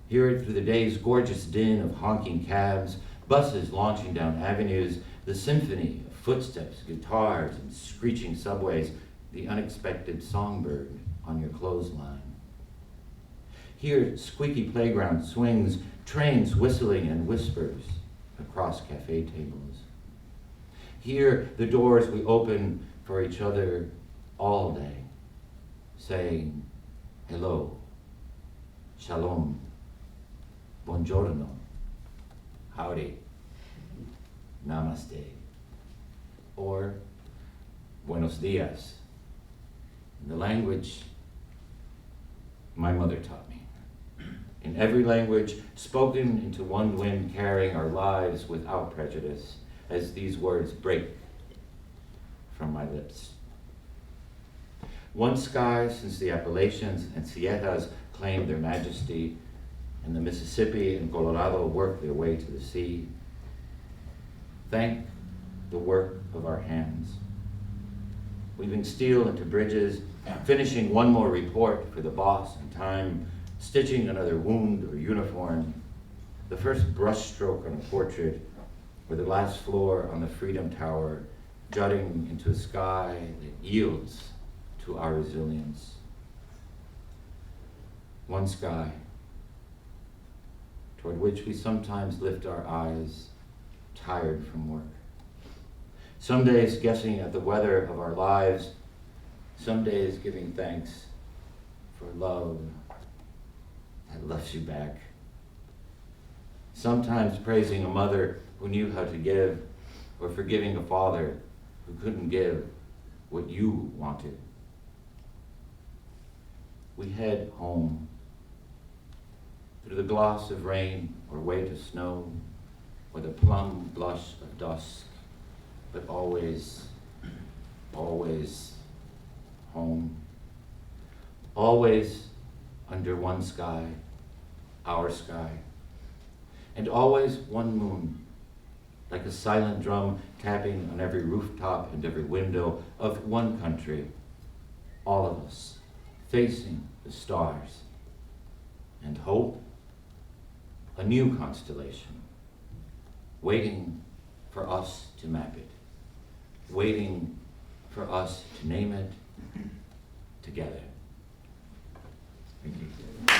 Hear it through the day's gorgeous din of honking cabs, buses launching down avenues, the symphony of footsteps, guitars, and screeching subways, the unexpected songbird on your clothesline. Hear squeaky playground swings, trains whistling and whispers across cafe tables. Hear the doors we open for each other all day, saying hello, shalom, buongiorno, howdy, namaste, or buenos dias, in the language my mother taught me. In every language, spoken into one wind, carrying our lives without prejudice, as these words break from my lips. One sky since the Appalachians and Sierras claimed their majesty, and the Mississippi and Colorado worked their way to the sea. Thank the work of our hands, weaving steel into bridges, finishing one more report for the boss in time, stitching another wound or uniform, the first brushstroke on a portrait, or the last floor on the Freedom Tower, jutting into a sky that yields to our resilience. One sky toward which we sometimes lift our eyes, tired from work. Some days guessing at the weather of our lives, some days giving thanks for love that loves you back. Sometimes praising a mother who knew how to give, or forgiving a father who couldn't give what you wanted. We head home through the gloss of rain or weight of snow, or the plum blush of dusk, but always, always home. Always under one sky, our sky, and always one moon, like a silent drum tapping on every rooftop and every window of one country, all of us facing the stars, and hope, a new constellation, waiting for us to map it, waiting for us to name it together. Thank you.